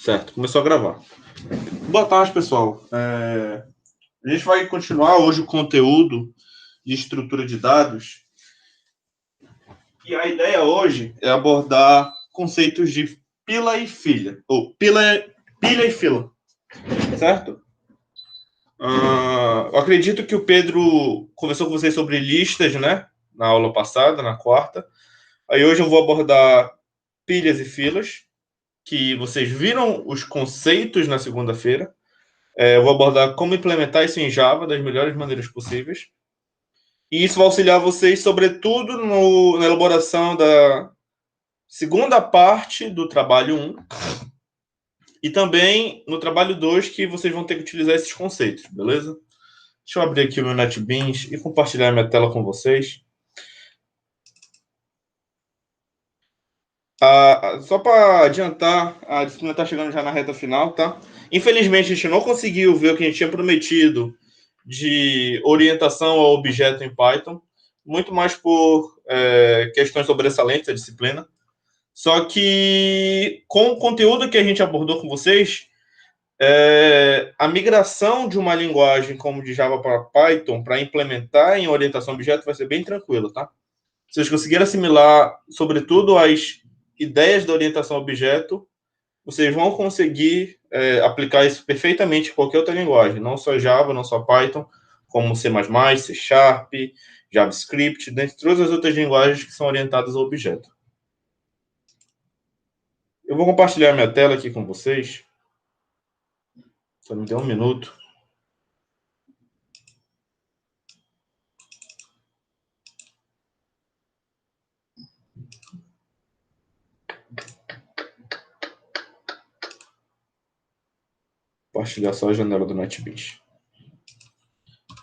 Certo, começou a gravar. Boa tarde, pessoal. A gente vai continuar hoje o conteúdo de estrutura de dados. E a ideia hoje é abordar conceitos de pila e filha, ou pilha e fila, certo? Eu acredito que o Pedro conversou com vocês sobre listas, né? Na aula passada, na quarta. Aí hoje eu vou abordar pilhas e filas, que vocês viram os conceitos na segunda-feira. Eu vou abordar como implementar isso em Java das melhores maneiras possíveis. E isso vai auxiliar vocês, sobretudo, na elaboração da segunda parte do trabalho 1 e também no trabalho 2, que vocês vão ter que utilizar esses conceitos, beleza? Deixa eu abrir aqui o meu NetBeans e compartilhar minha tela com vocês. Só para adiantar, a disciplina está chegando já na reta final, tá? Infelizmente, a gente não conseguiu ver o que a gente tinha prometido de orientação ao objeto em Python, muito mais por questões sobressalentes da disciplina. Só que, com o conteúdo que a gente abordou com vocês, a migração de uma linguagem como de Java para Python para implementar em orientação a objeto vai ser bem tranquila, tá? Se vocês conseguirem assimilar, sobretudo, as ideias da orientação a objeto, vocês vão conseguir aplicar isso perfeitamente em qualquer outra linguagem, não só Java, não só Python, como C++, C Sharp, JavaScript, dentre todas as outras linguagens que são orientadas ao objeto. Eu vou compartilhar minha tela aqui com vocês. Só me dê um minuto. Compartilhar só a janela do NetBeans.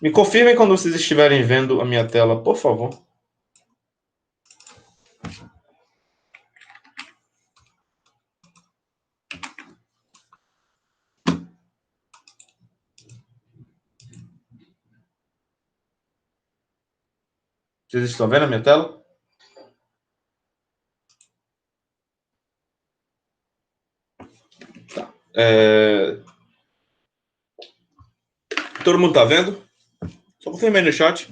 Me confirmem quando vocês estiverem vendo a minha tela, por favor. Vocês estão vendo a minha tela? Tá. Todo mundo tá vendo? Só confirmei no chat.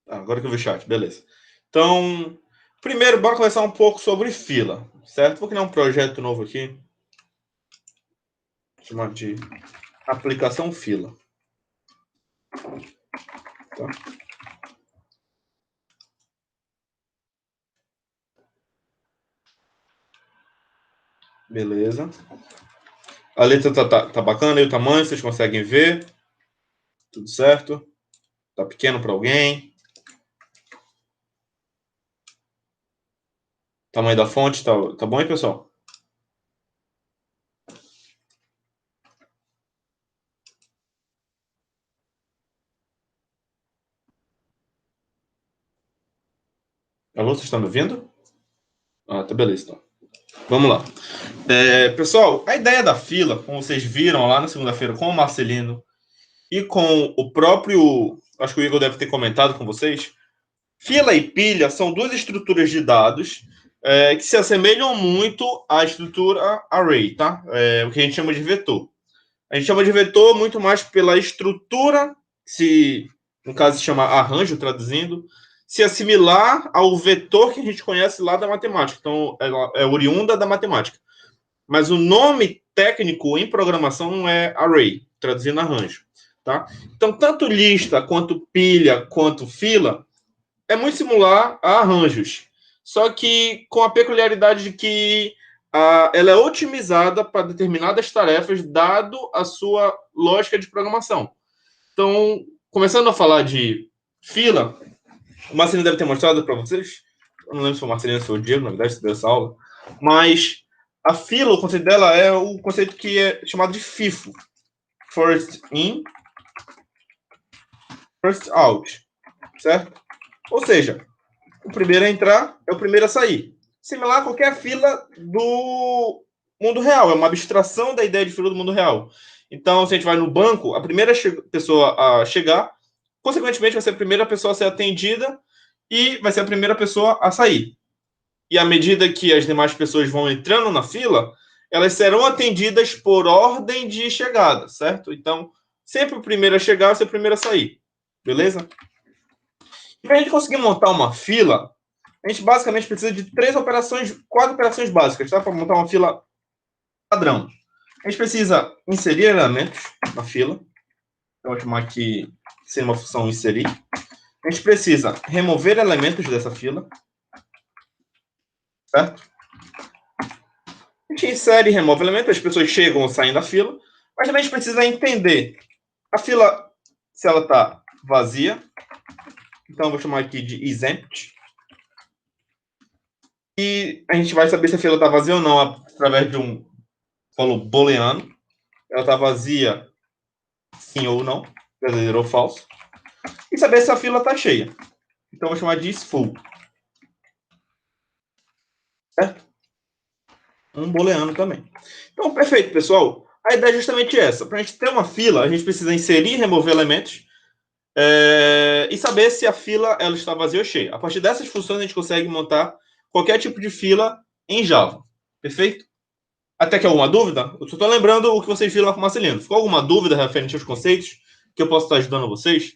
Agora que eu vi o chat, beleza. Então, primeiro, bora conversar um pouco sobre fila, certo? Vou criar um projeto novo aqui, chamado de aplicação fila. Tá? Beleza. A letra tá bacana, e o tamanho, vocês conseguem ver. Tudo certo? Tá pequeno para alguém? Tamanho da fonte, tá bom aí, pessoal? Alô, vocês estão me ouvindo? Tá beleza, então. Vamos lá. Pessoal, a ideia da fila, como vocês viram lá na segunda-feira com o Marcelino e com o próprio, acho que o Igor deve ter comentado com vocês, fila e pilha são duas estruturas de dados que se assemelham muito à estrutura array, tá? O que a gente chama de vetor. A gente chama de vetor muito mais pela estrutura, no caso se chama arranjo, traduzindo, se assimilar ao vetor que a gente conhece lá da matemática. Então, é oriunda da matemática. Mas o nome técnico em programação é array, traduzindo arranjo. Tá? Então, tanto lista, quanto pilha, quanto fila, é muito similar a arranjos. Só que com a peculiaridade de que ela é otimizada para determinadas tarefas, dado a sua lógica de programação. Então, começando a falar de fila, o Marcelino deve ter mostrado para vocês. Eu não lembro se foi o Marcelino ou se foi o Diego, na verdade, se deu essa aula. Mas a fila, o conceito dela é o conceito que é chamado de FIFO. First in, first out. Certo? Ou seja, o primeiro a entrar é o primeiro a sair. Similar a qualquer fila do mundo real. É uma abstração da ideia de fila do mundo real. Então, se a gente vai no banco, a primeira pessoa a chegar, consequentemente, vai ser a primeira pessoa a ser atendida e vai ser a primeira pessoa a sair. E à medida que as demais pessoas vão entrando na fila, elas serão atendidas por ordem de chegada, certo? Então, sempre o primeiro a chegar vai ser o primeiro a sair. Beleza? E para a gente conseguir montar uma fila, a gente basicamente precisa de quatro operações básicas, tá? Para montar uma fila padrão. A gente precisa inserir elementos na fila. Então, vou chamar aqui, sem uma função inserir. A gente precisa remover elementos dessa fila, certo? A gente insere e remove elementos, as pessoas chegam ou saem da fila, mas também a gente precisa entender a fila, se ela está vazia. Então, eu vou chamar aqui de exempt. E a gente vai saber se a fila está vazia ou não através de um valor booleano. Ela está vazia, sim ou não, verdadeiro ou falso. E saber se a fila está cheia. Então, eu vou chamar de isFull. Certo? Um booleano também. Então, perfeito, pessoal. A ideia é justamente essa. Para a gente ter uma fila, a gente precisa inserir e remover elementos e saber se a fila ela está vazia ou cheia. A partir dessas funções, a gente consegue montar qualquer tipo de fila em Java. Perfeito? Até que alguma dúvida? Eu só estou lembrando o que vocês viram lá com o Marcelino. Ficou alguma dúvida referente aos conceitos que eu posso estar ajudando vocês?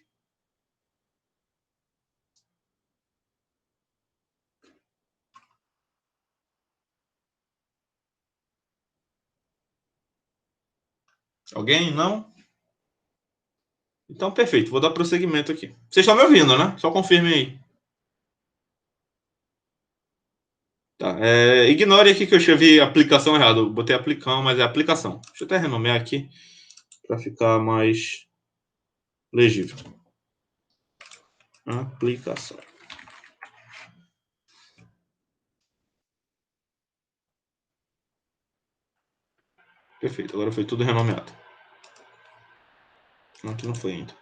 Alguém? Não? Então, perfeito. Vou dar prosseguimento aqui. Vocês estão me ouvindo, né? Só confirmem aí. Tá. Ignore aqui que eu escrevi aplicação errado. Eu botei aplicão, mas é aplicação. Deixa eu até renomear aqui para ficar mais legível. Aplicação. Perfeito. Agora foi tudo renomeado. Não, aqui não foi ainda.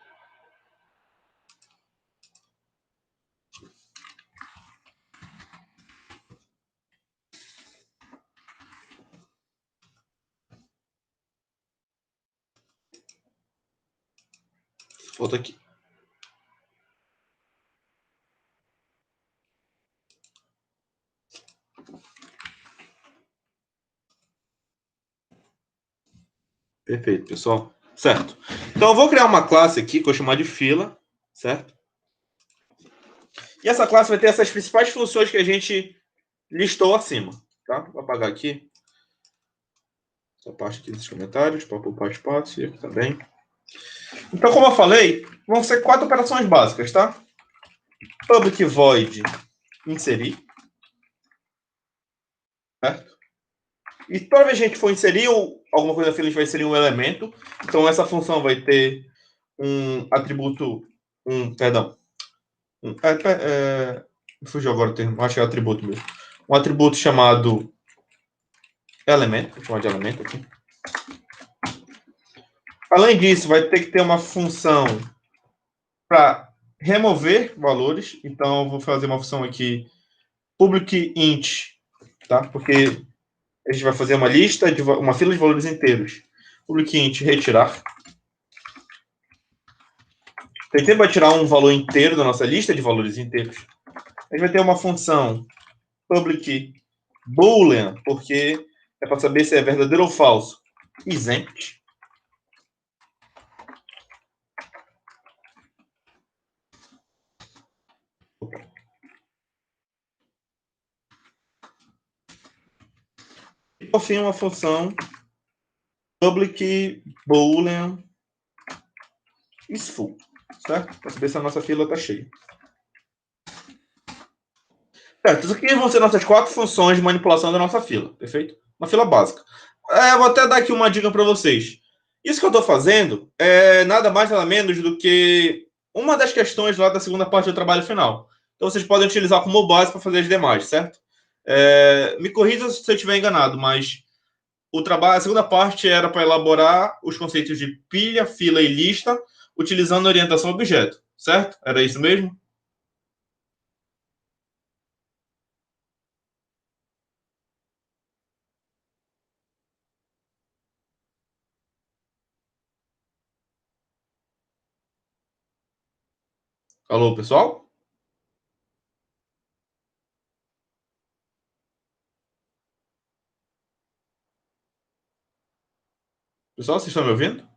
Volta aqui. Perfeito, pessoal. Certo. Então eu vou criar uma classe aqui que eu vou chamar de fila, certo? E essa classe vai ter essas principais funções que a gente listou acima, tá? Vou apagar aqui essa parte aqui dos comentários para poupar espaço e aqui também. Então, como eu falei, vão ser quatro operações básicas, tá? Public void inserir, certo? E toda vez que a gente for inserir alguma coisa na fila, a gente vai inserir um elemento. Então, essa função vai ter um atributo, perdão, fugiu agora o termo, acho que é atributo mesmo. Um atributo chamado elemento, vou chamar de elemento aqui. Além disso, vai ter que ter uma função para remover valores. Então, eu vou fazer uma função aqui, public int, tá? Porque a gente vai fazer uma lista, uma fila de valores inteiros. Public int retirar. Então, a gente vai tirar um valor inteiro da nossa lista de valores inteiros. A gente vai ter uma função public boolean, porque é para saber se é verdadeiro ou falso. Exempt. E, por fim, uma função public boolean is full, certo? Para saber se a nossa fila está cheia. Certo, isso aqui vão ser nossas quatro funções de manipulação da nossa fila, perfeito? Uma fila básica. Vou até dar aqui uma dica para vocês. Isso que eu estou fazendo é nada mais nada menos do que uma das questões lá da segunda parte do trabalho final. Então vocês podem utilizar como base para fazer as demais, certo? Me corrija se eu estiver enganado, mas a segunda parte era para elaborar os conceitos de pilha, fila e lista, utilizando a orientação objeto, certo? Era isso mesmo? Alô, pessoal? Pessoal, vocês estão me ouvindo?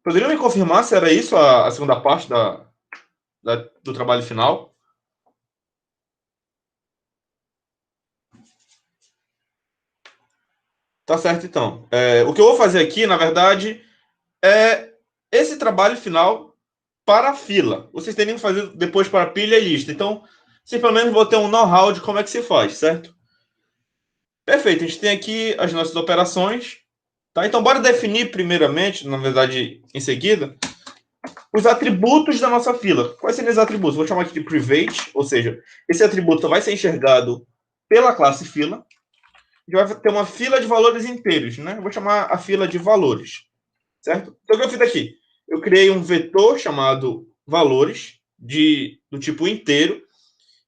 Poderiam me confirmar se era isso a segunda parte do trabalho final? Tá certo, então. O que eu vou fazer aqui, na verdade, é esse trabalho final para a fila. Vocês teriam que fazer depois para a pilha e lista. Então, se pelo menos vou ter um know-how de como é que se faz, certo? Perfeito. A gente tem aqui as nossas operações. Tá? Então, bora definir primeiramente, na verdade, em seguida, os atributos da nossa fila. Quais seriam os atributos? Vou chamar aqui de private, ou seja, esse atributo vai ser enxergado pela classe fila. A gente vai ter uma fila de valores inteiros, né? Eu vou chamar a fila de valores, certo? Então, o que eu fiz aqui? Eu criei um vetor chamado valores, do tipo inteiro,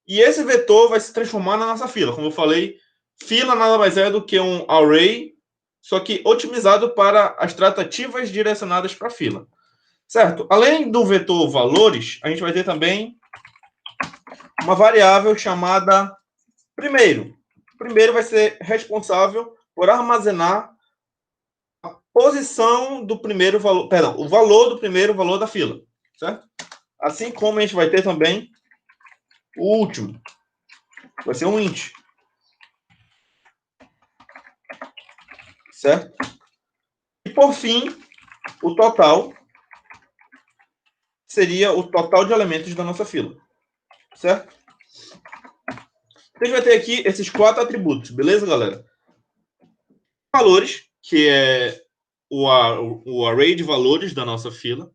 e esse vetor vai se transformar na nossa fila. Como eu falei, fila nada mais é do que um array, só que otimizado para as tratativas direcionadas para a fila. Certo? Além do vetor valores, a gente vai ter também uma variável chamada primeiro. Primeiro vai ser responsável por armazenar a posição do primeiro valor, perdão, o valor do primeiro valor da fila, certo? Assim como a gente vai ter também o último, vai ser um int, certo? E por fim, o total seria o total de elementos da nossa fila, certo? Então, a gente vai ter aqui esses 4 atributos, beleza, galera? Valores, que é o array de valores da nossa fila.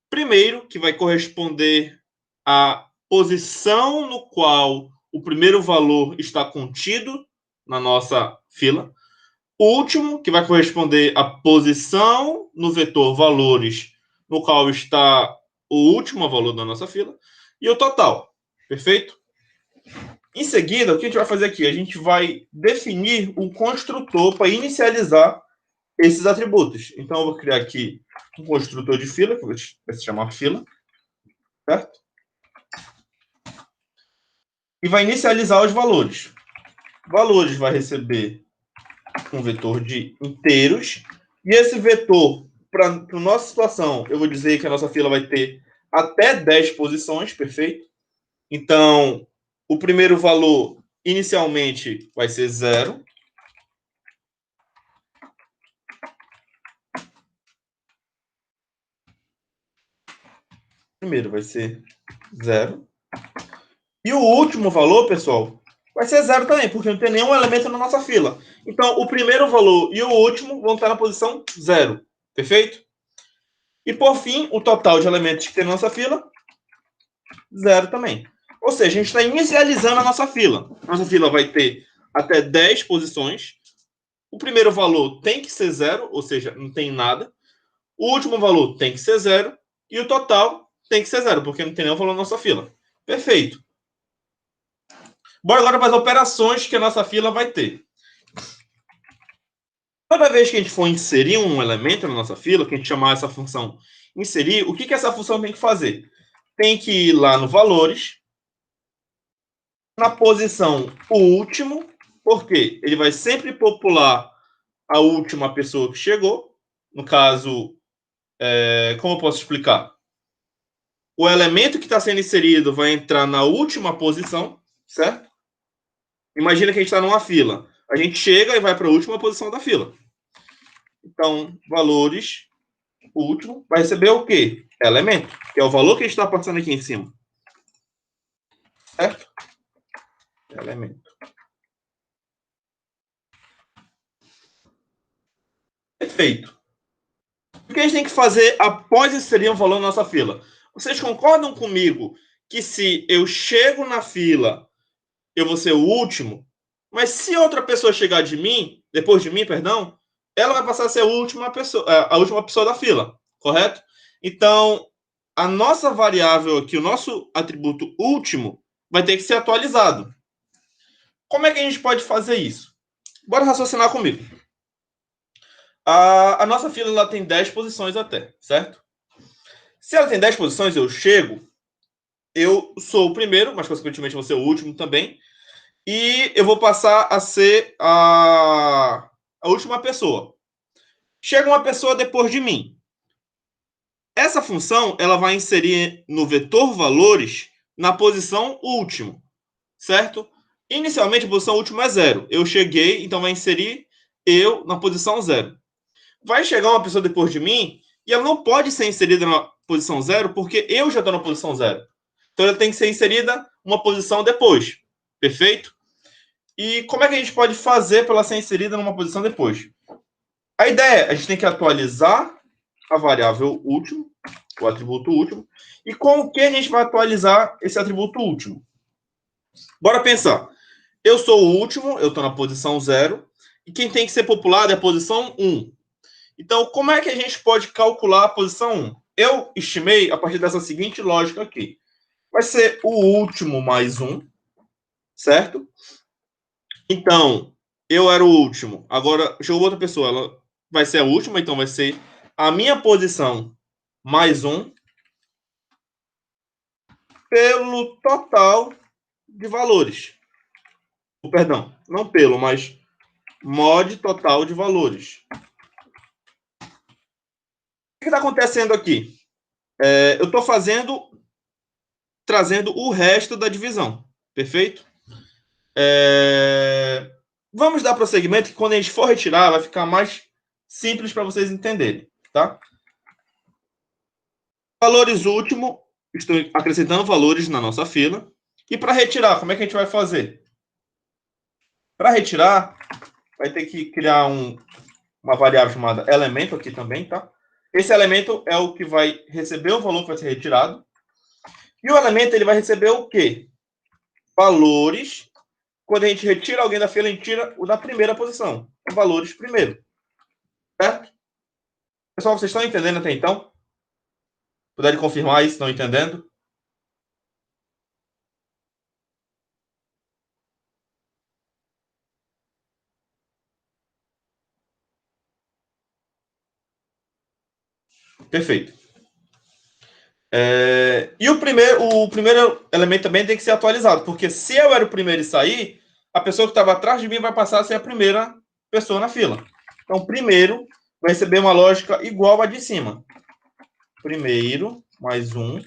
Primeiro, que vai corresponder à posição no qual o primeiro valor está contido na nossa fila. O último, que vai corresponder à posição no vetor valores no qual está o último valor da nossa fila. E o total. Perfeito? Em seguida, o que a gente vai fazer aqui? A gente vai definir um construtor para inicializar esses atributos. Então, eu vou criar aqui um construtor de fila, que vai se chamar fila, certo? E vai inicializar os valores. Valores vai receber um vetor de inteiros, e esse vetor, para a nossa situação, eu vou dizer que a nossa fila vai ter até 10 posições, perfeito? Então, o primeiro valor inicialmente vai ser 0. Primeiro vai ser 0. E o último valor, pessoal, vai ser 0 também, porque não tem nenhum elemento na nossa fila. Então, o primeiro valor e o último vão estar na posição 0. Perfeito? E, por fim, o total de elementos que tem na nossa fila, 0 também. Ou seja, a gente está inicializando a nossa fila. Nossa fila vai ter até 10 posições. O primeiro valor tem que ser 0, ou seja, não tem nada. O último valor tem que ser 0. E o total tem que ser 0, porque não tem nenhum valor na nossa fila. Perfeito. Bora agora para as operações que a nossa fila vai ter. Toda vez que a gente for inserir um elemento na nossa fila, que a gente chamar essa função inserir, o que essa função tem que fazer? Tem que ir lá no valores, na posição último, porque ele vai sempre popular a última pessoa que chegou. No caso, como eu posso explicar? O elemento que está sendo inserido vai entrar na última posição, certo? Imagina que a gente está numa fila. A gente chega e vai para a última posição da fila. Então, valores, último, vai receber o quê? Elemento, que é o valor que a gente está passando aqui em cima. Certo? Elemento. Perfeito. O que a gente tem que fazer após inserir um valor na nossa fila? Vocês concordam comigo que se eu chego na fila, eu vou ser o último? Mas se outra pessoa chegar depois de mim, perdão, ela vai passar a ser a última pessoa da fila, correto? Então, a nossa variável aqui, o nosso atributo último, vai ter que ser atualizado. Como é que a gente pode fazer isso? Bora raciocinar comigo. A nossa fila ela tem 10 posições até, certo? Se ela tem 10 posições, eu chego, eu sou o primeiro, mas consequentemente vou ser o último também. E eu vou passar a ser a última pessoa. Chega uma pessoa depois de mim. Essa função ela vai inserir no vetor valores na posição último, certo? Inicialmente a posição última é 0. Eu cheguei, então vai inserir eu na posição 0. Vai chegar uma pessoa depois de mim e ela não pode ser inserida na posição 0 porque eu já estou na posição 0. Então ela tem que ser inserida uma posição depois. Perfeito? E como é que a gente pode fazer para ela ser inserida numa posição depois? A ideia é a gente tem que atualizar a variável último, o atributo último, e com o que a gente vai atualizar esse atributo último? Bora pensar. Eu sou o último, eu estou na posição 0, e quem tem que ser populado é a posição 1. Então, como é que a gente pode calcular a posição 1? Eu estimei a partir dessa seguinte lógica aqui. Vai ser o último mais 1, certo? Então, eu era o último. Agora chegou outra pessoa, ela vai ser a última, então vai ser a minha posição mais 1 pelo total de valores. Perdão, não pelo, mas mod total de valores. O que está acontecendo aqui? Eu estou trazendo o resto da divisão. Perfeito? Vamos dar prosseguimento que quando a gente for retirar, vai ficar mais simples para vocês entenderem. Tá? Valores último, estou acrescentando valores na nossa fila. E para retirar, como é que a gente vai fazer? Para retirar, vai ter que criar uma variável chamada elemento aqui também, tá? Esse elemento é o que vai receber o valor que vai ser retirado. E o elemento ele vai receber o quê? Valores. Quando a gente retira alguém da fila, a gente tira o da primeira posição. Valores primeiro. Certo? Pessoal, vocês estão entendendo até então? Puderem confirmar isso, estão entendendo? Perfeito. E o primeiro elemento também tem que ser atualizado, porque se eu era o primeiro e sair, a pessoa que estava atrás de mim vai passar a ser a primeira pessoa na fila. Então, primeiro vai receber uma lógica igual à de cima. Primeiro mais 1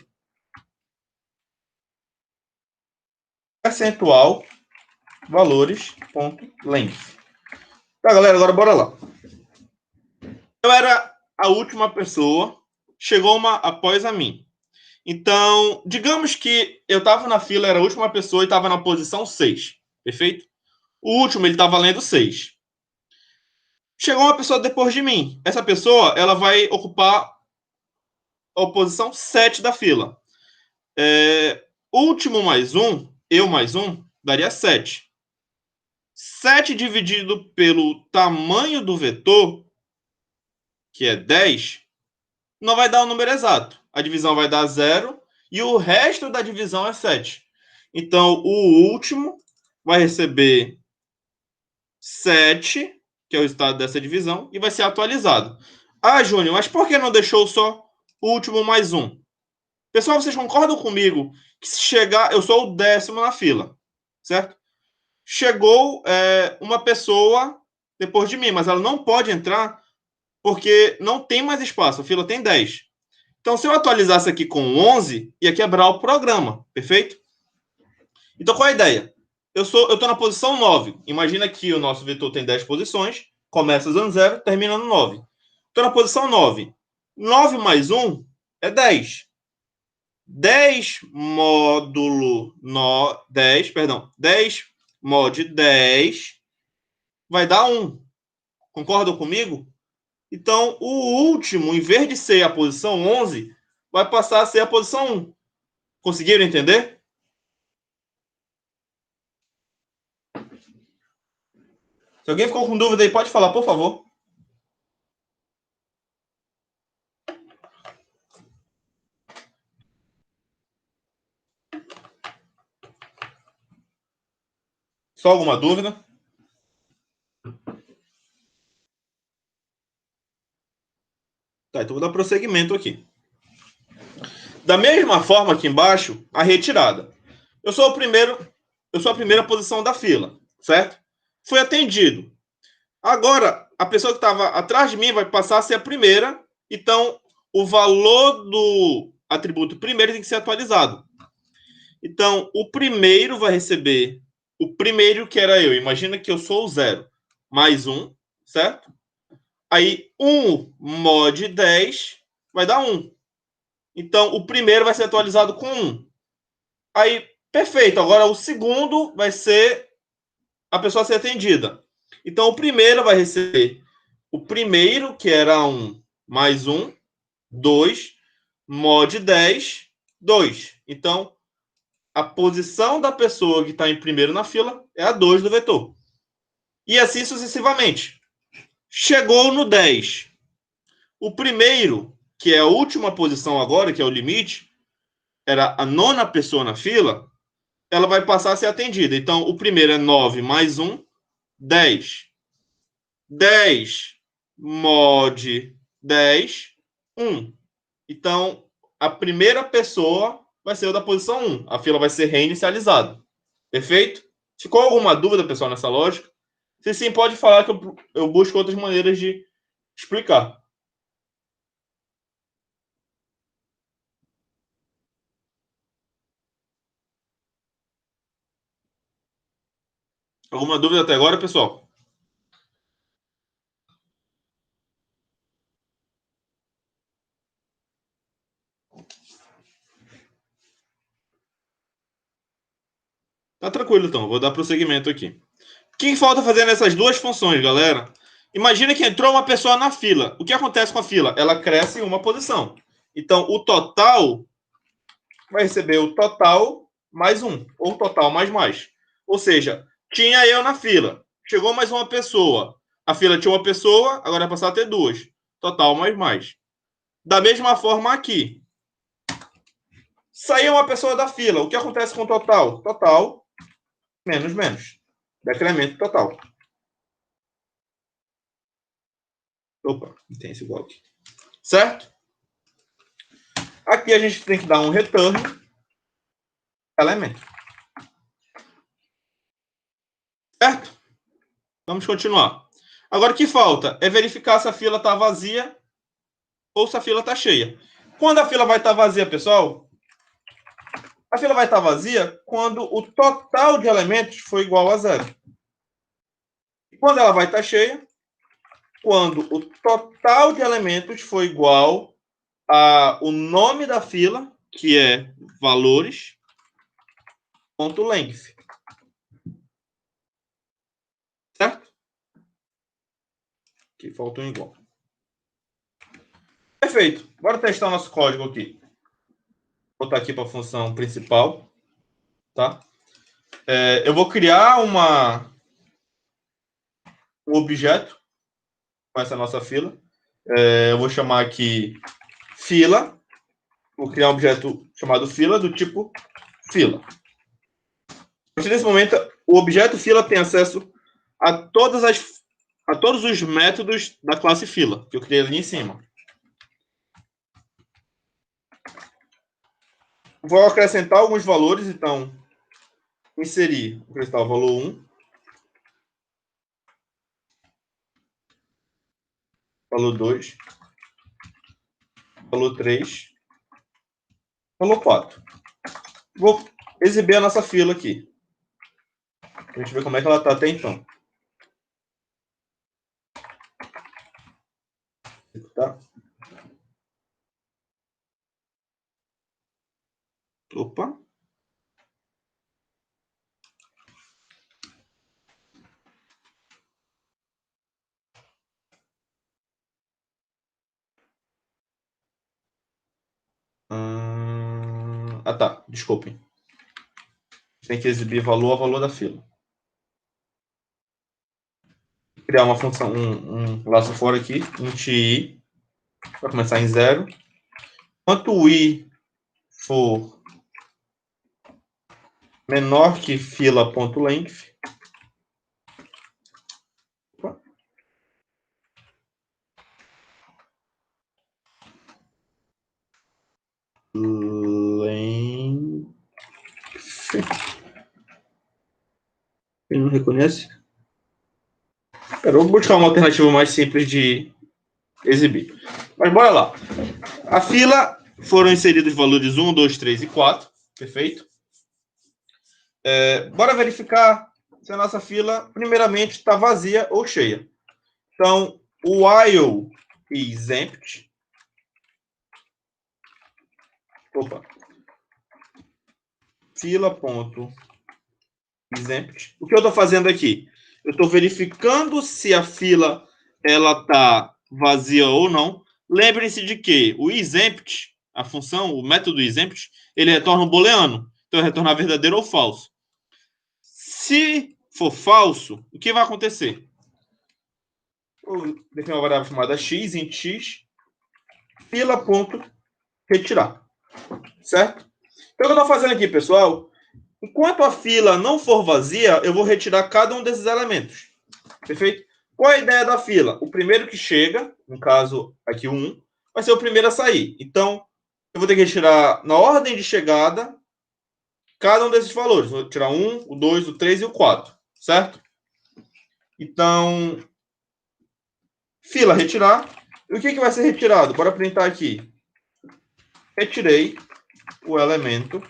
percentual valores.length. Tá, galera, agora bora lá. Eu era a última pessoa, chegou uma após a mim. Então, digamos que eu estava na fila, era a última pessoa e estava na posição 6. Perfeito? O último, ele está valendo 6. Chegou uma pessoa depois de mim. Essa pessoa, ela vai ocupar a posição 7 da fila. Último mais 1, eu mais 1, daria 7. 7 dividido pelo tamanho do vetor, que é 10, não vai dar o número exato. A divisão vai dar 0 e o resto da divisão é 7. Então, o último vai receber 7, que é o resultado dessa divisão, e vai ser atualizado. Ah, Júnior, mas por que não deixou só o último mais 1? Pessoal, vocês concordam comigo que se chegar, eu sou o 10º na fila, certo? Chegou uma pessoa depois de mim, mas ela não pode entrar porque não tem mais espaço, a fila tem 10. Então, se eu atualizasse aqui com 11, ia quebrar o programa, perfeito? Então, qual é a ideia? Eu estou na posição 9. Imagina que o nosso vetor tem 10 posições, começa usando 0, termina no 9. Estou na posição 9. 9 mais 1 é 10. 10 módulo 10, perdão, 10 mod 10 vai dar 1. Concordam comigo? Então, o último, em vez de ser a posição 11, vai passar a ser a posição 1. Conseguiram entender? Se alguém ficou com dúvida aí, pode falar, por favor. Só alguma dúvida? Tá, então vou dar prosseguimento aqui. Da mesma forma aqui embaixo, a retirada. Eu sou a primeira posição da fila, certo? Fui atendido. Agora, a pessoa que estava atrás de mim vai passar a ser a primeira, então o valor do atributo primeiro tem que ser atualizado. Então, o primeiro vai receber o primeiro que era eu. Imagina que eu sou o 0 mais 1, certo? Aí, 1 mod 10 vai dar 1. Então, o primeiro vai ser atualizado com 1. Aí, perfeito. Agora, o segundo vai ser a pessoa a ser atendida. Então, o primeiro vai receber o primeiro, que era 1 mais 1, 2, mod 10, 2. Então, a posição da pessoa que está em primeiro na fila é a 2 do vetor. E assim sucessivamente. Chegou no 10. O primeiro, que é a última posição agora, que é o limite, era a nona pessoa na fila, ela vai passar a ser atendida. Então, o primeiro é 9 mais 1, 10. 10 mod 10, 1. Então, a primeira pessoa vai ser o da posição 1. A fila vai ser reinicializada. Perfeito? Ficou alguma dúvida, pessoal, nessa lógica? Se sim, pode falar que eu busco outras maneiras de explicar. Alguma dúvida até agora, pessoal? Tá tranquilo, então. Vou dar prosseguimento aqui. O que falta fazer nessas duas funções, galera? Imagina que entrou uma pessoa na fila. O que acontece com a fila? Ela cresce em uma posição. Então, o total vai receber o total mais 1, ou total mais mais. Ou seja, tinha eu na fila. Chegou mais uma pessoa. A fila tinha uma pessoa, agora vai passar a ter duas. Total mais mais. Da mesma forma aqui. Saiu uma pessoa da fila. O que acontece com o total? Total menos menos. Decremento total. Opa, tem esse igual aqui. Certo? Aqui a gente tem que dar um retorno elemento. Certo? Vamos continuar. Agora o que falta é verificar se a fila está vazia ou se a fila está cheia. Quando a fila vai estar vazia, pessoal? A fila vai estar vazia quando o total de elementos for igual a zero. E quando ela vai estar cheia? Quando o total de elementos for igual ao nome da fila, que é valores, ponto length. Certo? Aqui falta um igual. Perfeito. Bora testar o nosso código aqui. Vou botar aqui para a função principal. Tá? Eu vou criar um objeto com essa nossa fila. Eu vou chamar aqui fila. Vou criar um objeto chamado fila do tipo fila. A partir desse momento, o objeto fila tem acesso a todos os métodos da classe fila, que eu criei ali em cima. Vou acrescentar alguns valores, então, inserir, vou acrescentar o valor 1, valor 2, valor 3, valor 4. Vou exibir a nossa fila aqui. A gente ver como é que ela está até então. Tá? Opa. Tá. Desculpem. Tem que exibir valor a valor da fila. Criar uma função, um laço fora aqui, int i, para começar em 0. Quanto o i for menor que fila.length, reconhece. Eu vou buscar uma alternativa mais simples de exibir. Mas bora lá. A fila foram inseridos valores 1, 2, 3 e 4. Perfeito? Bora verificar se a nossa fila, primeiramente, está vazia ou cheia. Então, o while is empty. Fila.is empty. O que eu estou fazendo aqui? Eu estou verificando se a fila ela está vazia ou não. Lembrem-se de que o isEmpty, a função, o método isEmpty, ele retorna um booleano. Então, ele retornar verdadeiro ou falso. Se for falso, o que vai acontecer? Eu defino uma variável chamada x em x, fila.retirar. Certo? Então, o que eu estou fazendo aqui, pessoal? Enquanto a fila não for vazia, eu vou retirar cada um desses elementos. Perfeito? Qual é a ideia da fila? O primeiro que chega, no caso aqui o 1, vai ser o primeiro a sair. Então, eu vou ter que retirar na ordem de chegada cada um desses valores. Vou tirar 1, o 2, o 3 e o 4. Certo? Então, fila retirar. E o que vai ser retirado? Bora printar aqui. Retirei o elemento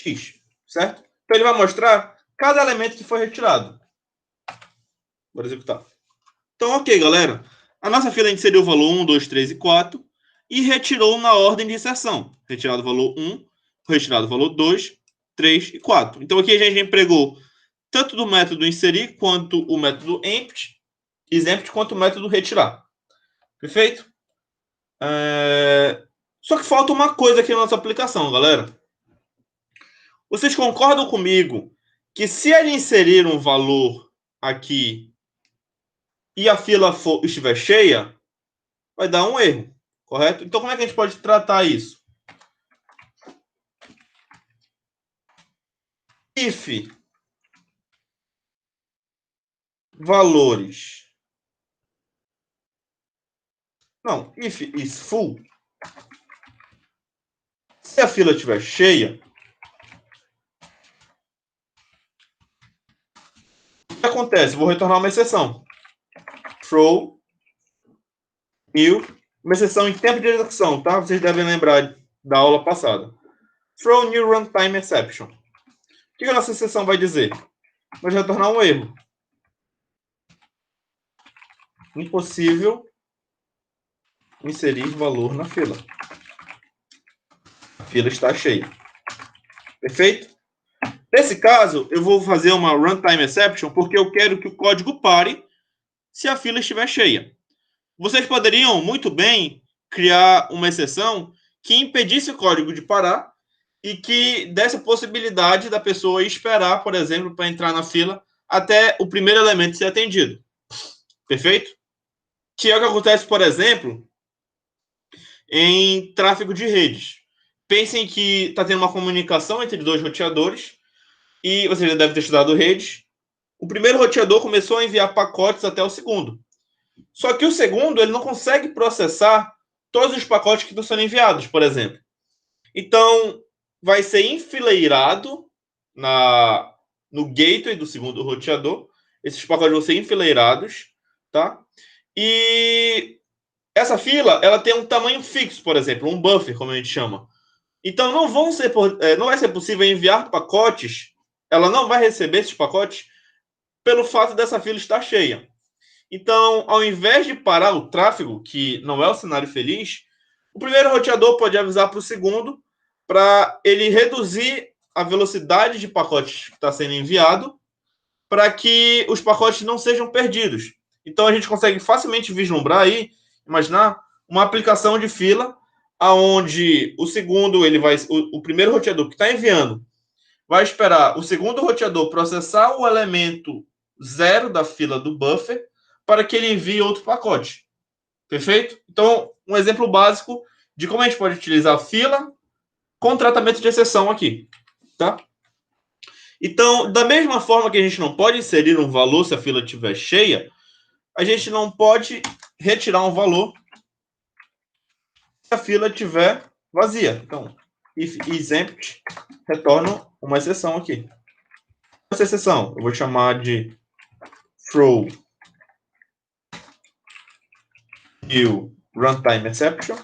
x. Certo? Então, ele vai mostrar cada elemento que foi retirado. Bora executar. Então, ok, galera. A nossa fila inseriu o valor 1, 2, 3 e 4 e retirou na ordem de inserção. Retirado o valor 1, retirado o valor 2, 3 e 4. Então, aqui a gente empregou tanto do método inserir, quanto o método empty, isEmpty, quanto o método retirar. Perfeito? Só que falta uma coisa aqui na nossa aplicação, galera. Vocês concordam comigo que se ele inserir um valor aqui e a fila estiver cheia, vai dar um erro, correto? Então, como é que a gente pode tratar isso? If valores... Não, if is full. Se a fila estiver cheia, o que acontece? Vou retornar uma exceção. Throw new, uma exceção em tempo de execução, tá? Vocês devem lembrar da aula passada. Throw new runtime exception. O que a nossa exceção vai dizer? Vai retornar um erro. Impossível inserir valor na fila. A fila está cheia. Perfeito? Nesse caso, eu vou fazer uma runtime exception porque eu quero que o código pare se a fila estiver cheia. Vocês poderiam muito bem criar uma exceção que impedisse o código de parar e que desse a possibilidade da pessoa esperar, por exemplo, para entrar na fila até o primeiro elemento ser atendido. Perfeito? Que é o que acontece, por exemplo, em tráfego de redes. Pensem que está tendo uma comunicação entre dois roteadores e você já deve ter estudado redes. O primeiro roteador começou a enviar pacotes até o segundo. Só que o segundo ele não consegue processar todos os pacotes que estão sendo enviados, por exemplo. Então, vai ser enfileirado no gateway do segundo roteador. Esses pacotes vão ser enfileirados, tá? E essa fila, ela tem um tamanho fixo, por exemplo, um buffer, como a gente chama. Então, não vai ser possível enviar pacotes, ela não vai receber esses pacotes pelo fato dessa fila estar cheia. Então, ao invés de parar o tráfego, que não é o cenário feliz, o primeiro roteador pode avisar para o segundo para ele reduzir a velocidade de pacotes que está sendo enviado para que os pacotes não sejam perdidos. Então, a gente consegue facilmente vislumbrar aí, imaginar, uma aplicação de fila aonde o primeiro roteador que está enviando vai esperar o segundo roteador processar o elemento 0 da fila do buffer para que ele envie outro pacote. Perfeito? Então, um exemplo básico de como a gente pode utilizar a fila com tratamento de exceção aqui. Tá? Então, da mesma forma que a gente não pode inserir um valor se a fila estiver cheia, a gente não pode retirar um valor se a fila estiver vazia. Então, if isEmpty, retorna uma exceção aqui. essa exceção, eu vou chamar de throw new runtime exception.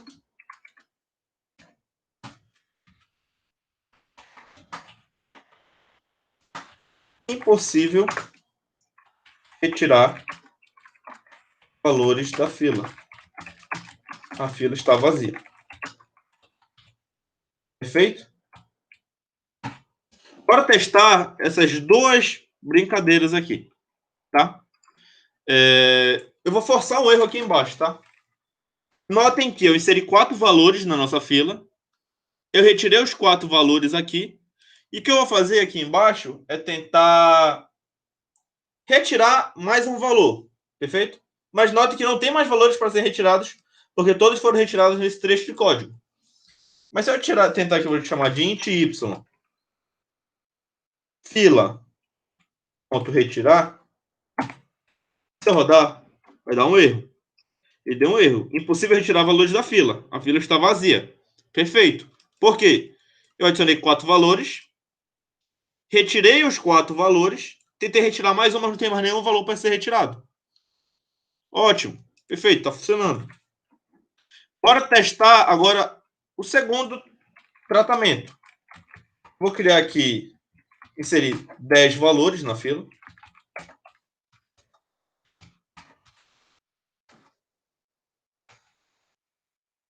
Impossível retirar valores da fila. A fila está vazia. Perfeito? Bora testar essas duas brincadeiras aqui, tá? Eu vou forçar um erro aqui embaixo, tá? Notem que eu inseri 4 valores na nossa fila. Eu retirei os 4 valores aqui. E o que eu vou fazer aqui embaixo é tentar retirar mais um valor. Perfeito? Mas note que não tem mais valores para serem retirados, porque todos foram retirados nesse trecho de código. Mas se eu tentar aqui, eu vou chamar de int y fila ponto retirar, se eu rodar, vai dar um erro. Ele deu um erro. Impossível retirar valores da fila. A fila está vazia. Perfeito. Por quê? Eu adicionei 4 valores, retirei os 4 valores, tentei retirar mais um, mas não tem mais nenhum valor para ser retirado. Ótimo. Perfeito. Está funcionando. Bora testar agora o segundo tratamento. Vou criar aqui, inserir 10 valores na fila.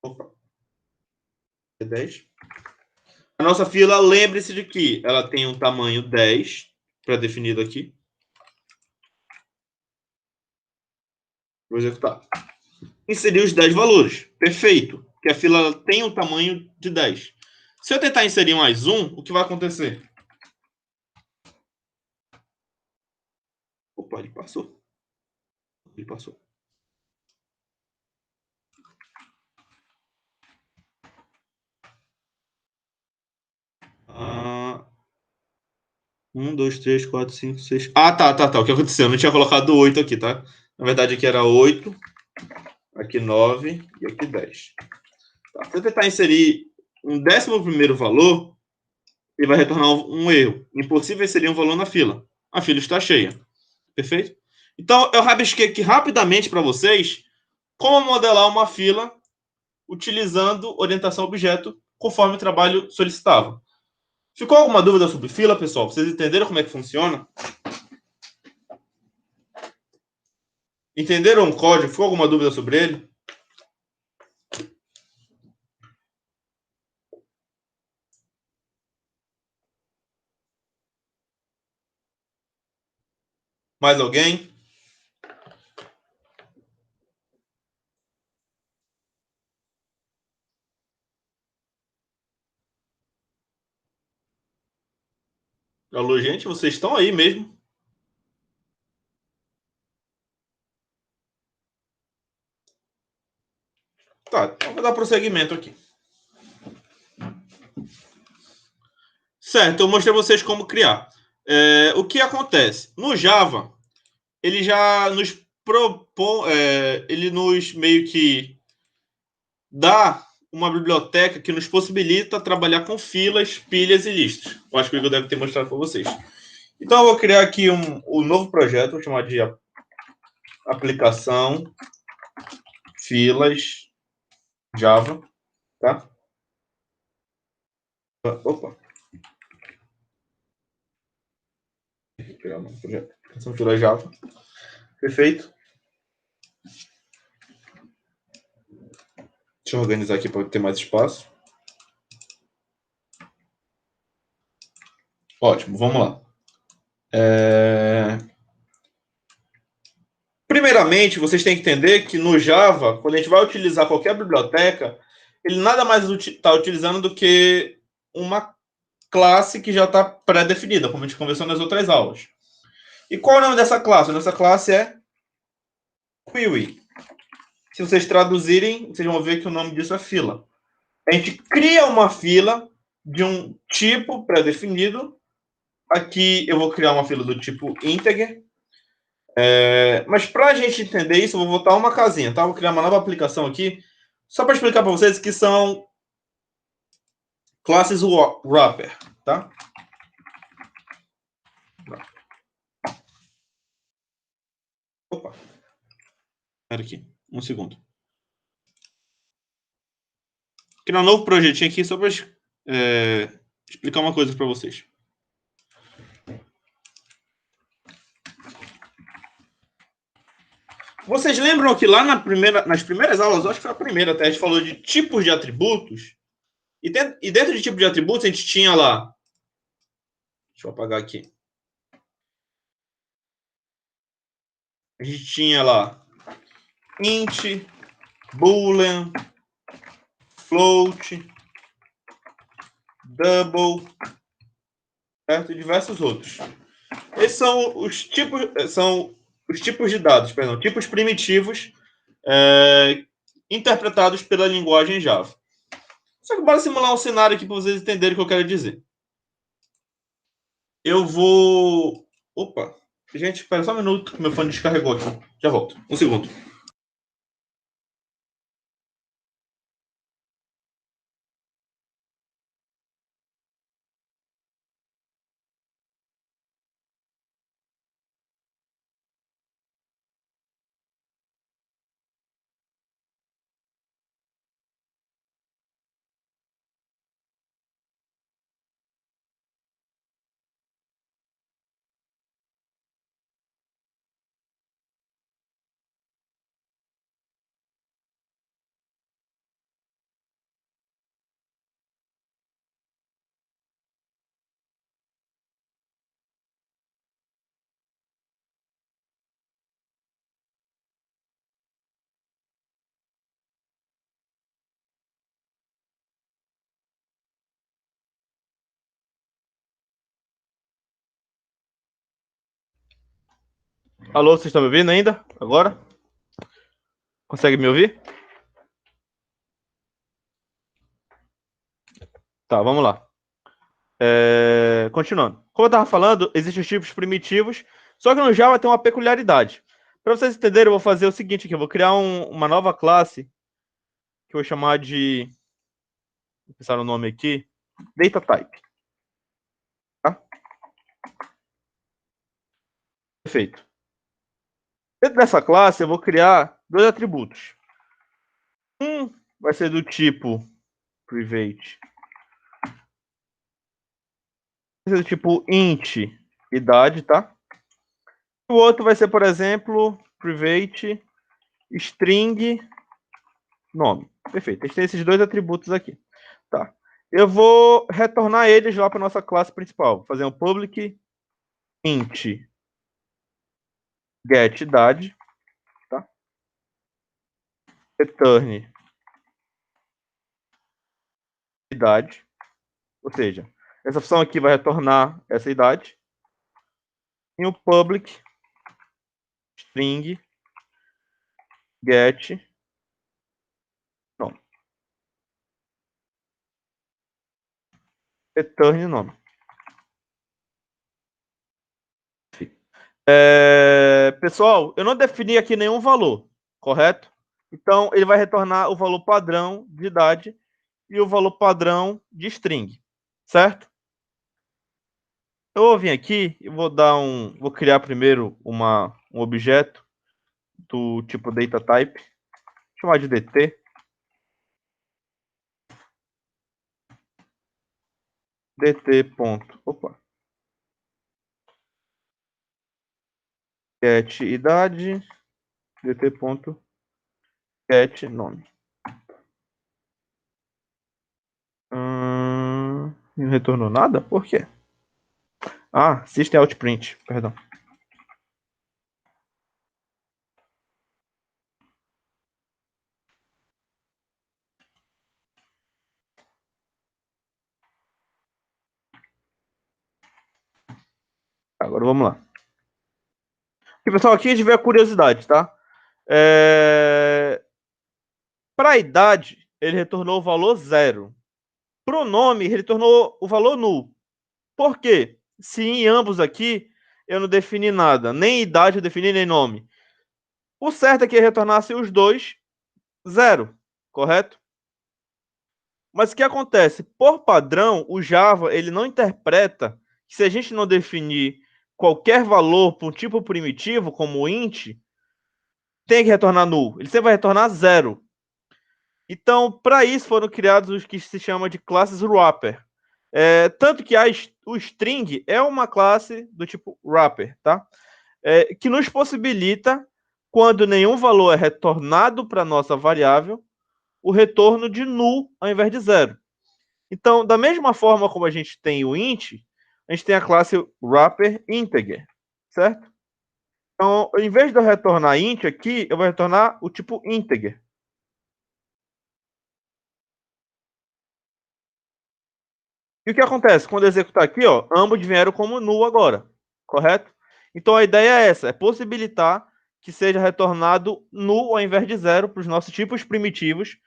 Opa. 10. A nossa fila, lembre-se de que ela tem um tamanho 10, pré-definido aqui. Vou executar. Inserir os 10 valores. Perfeito. Porque a fila tem um tamanho de 10. Se eu tentar inserir mais um, o que vai acontecer? Opa, ele passou. Ele passou. Ah, 1, 2, 3, 4, 5, 6. Ah, tá. O que aconteceu? Eu não tinha colocado 8 aqui, tá? Na verdade, aqui era 8, aqui 9 e aqui 10. Tá. Se eu tentar inserir um 11º valor, ele vai retornar um erro. Impossível inserir um valor na fila. A fila está cheia. Perfeito? Então, eu rabisquei aqui rapidamente para vocês como modelar uma fila utilizando orientação objeto conforme o trabalho solicitava. Ficou alguma dúvida sobre fila, pessoal? Vocês entenderam como é que funciona? Entenderam o código? Ficou alguma dúvida sobre ele? Mais alguém? Alô, gente, vocês estão aí mesmo? Tá, então vou dar prosseguimento aqui. Certo, eu mostrei a vocês como criar. O que acontece? No Java, ele já nos propõe, ele nos meio que dá uma biblioteca que nos possibilita trabalhar com filas, pilhas e listas. Eu acho que o Igor deve ter mostrado para vocês. Então, eu vou criar aqui um novo projeto, vou chamar de aplicação filas Java, tá? Opa. Vou criar um projeto. Aplicação filas Java. Perfeito. Deixa eu organizar aqui para ter mais espaço. Ótimo, vamos lá. Primeiramente, vocês têm que entender que no Java, quando a gente vai utilizar qualquer biblioteca, ele nada mais está utilizando do que uma classe que já está pré-definida, como a gente conversou nas outras aulas. E qual é o nome dessa classe? Nossa classe é Query. Se vocês traduzirem, vocês vão ver que o nome disso é fila. A gente cria uma fila de um tipo pré-definido. Aqui eu vou criar uma fila do tipo integer. Mas para a gente entender isso, eu vou botar uma casinha, tá? Vou criar uma nova aplicação aqui, só para explicar para vocês que são classes wrapper, tá? Opa, espera aqui, um segundo. Criar um novo projetinho aqui só para explicar uma coisa para vocês. Vocês lembram que lá nas primeiras aulas, acho que foi a primeira até, a gente falou de tipos de atributos. E dentro de tipo de atributos, a gente tinha lá. Deixa eu apagar aqui. A gente tinha lá int, boolean, float, double, certo? E diversos outros. Esses são os tipos de dados, perdão, tipos primitivos interpretados pela linguagem Java. Só que bora simular um cenário aqui para vocês entenderem o que eu quero dizer. Eu vou. Opa! Gente, espera só um minuto que meu fone descarregou aqui. Já volto. Um segundo. Alô, vocês estão me ouvindo ainda? Agora? Consegue me ouvir? Tá, vamos lá. Continuando. Como eu estava falando, existem os tipos primitivos, só que no Java tem uma peculiaridade. Para vocês entenderem, eu vou fazer o seguinte aqui. Eu vou criar uma nova classe, que eu vou chamar de... Vou pensar no nome aqui. DataType. Tá? Perfeito. Dentro dessa classe, eu vou criar dois atributos. Um vai ser do tipo private. Vai ser do tipo int idade, tá? O outro vai ser, por exemplo, private string nome. Perfeito. A gente tem esses dois atributos aqui. Tá. Eu vou retornar eles lá para nossa classe principal. Vou fazer um public int get idade, tá? Return idade. Ou seja, essa função aqui vai retornar essa idade. E o public string get nome. Return nome. Pessoal, eu não defini aqui nenhum valor, correto? Então, ele vai retornar o valor padrão de idade e o valor padrão de string, certo? Eu vou vir aqui e vou criar primeiro um objeto do tipo DataType, chamar de DT. Opa. Get idade, dt.get nome. Não retornou nada? Por quê? Ah, system out print, perdão. Agora vamos lá. E, pessoal, aqui a gente vê a curiosidade, tá? Para a idade, ele retornou o valor 0. Para o nome, ele retornou o valor null. Por quê? Se em ambos aqui eu não defini nada, nem idade eu defini, nem nome. O certo é que retornasse os dois 0, correto? Mas o que acontece? Por padrão, o Java ele não interpreta que se a gente não definir qualquer valor para um tipo primitivo, como int, tem que retornar null. Ele sempre vai retornar 0. Então, para isso foram criados os que se chama de classes wrapper. Tanto que o string é uma classe do tipo wrapper, tá? Que nos possibilita, quando nenhum valor é retornado para a nossa variável, o retorno de null ao invés de 0. Então, da mesma forma como a gente tem o int, a gente tem a classe wrapper integer, certo? Então, em vez de eu retornar int aqui, eu vou retornar o tipo integer. E o que acontece? Quando eu executar aqui, ó, ambos vieram como null agora, correto? Então, a ideia é essa, é possibilitar que seja retornado null ao invés de 0 para os nossos tipos primitivos,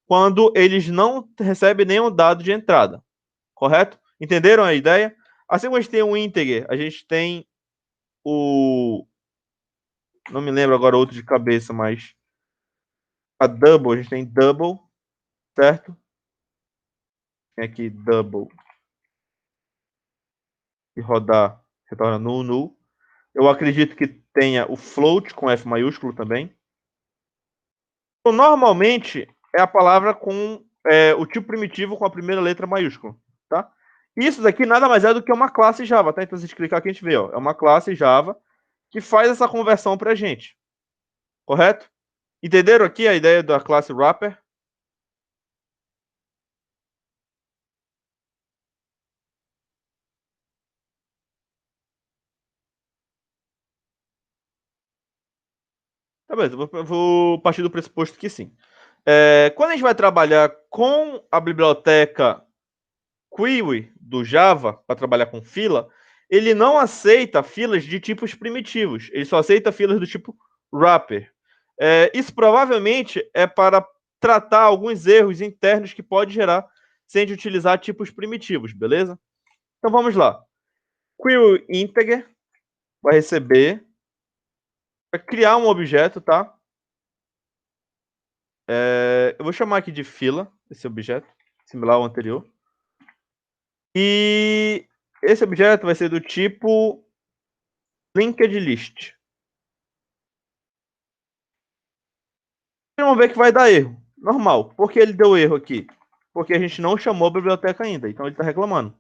quando eles não recebem nenhum dado de entrada, correto? Entenderam a ideia? Assim como a gente tem um integer, a gente tem o... Não me lembro agora outro de cabeça, mas... A double, a gente tem double, certo? Tem aqui double. E rodar, retorna null, null. Eu acredito que tenha o float com F maiúsculo também. Então, normalmente, é a palavra com o tipo primitivo com a primeira letra maiúscula, tá? Isso daqui nada mais é do que uma classe Java, tá? Então, se a gente clicar aqui, a gente vê, ó, é uma classe Java que faz essa conversão pra gente, correto? Entenderam aqui a ideia da classe wrapper? Tá bem, eu vou partir do pressuposto que sim. Quando a gente vai trabalhar com a biblioteca Query do Java, para trabalhar com fila, ele não aceita filas de tipos primitivos, ele só aceita filas do tipo wrapper. Isso provavelmente é para tratar alguns erros internos que pode gerar sem a gente utilizar tipos primitivos, beleza? Então vamos lá. Query integer vai receber, vai criar um objeto, tá? Eu vou chamar aqui de fila, esse objeto, similar ao anterior. E esse objeto vai ser do tipo linked list. Vamos ver que vai dar erro. Normal. Por que ele deu erro aqui? Porque a gente não chamou a biblioteca ainda, então ele está reclamando.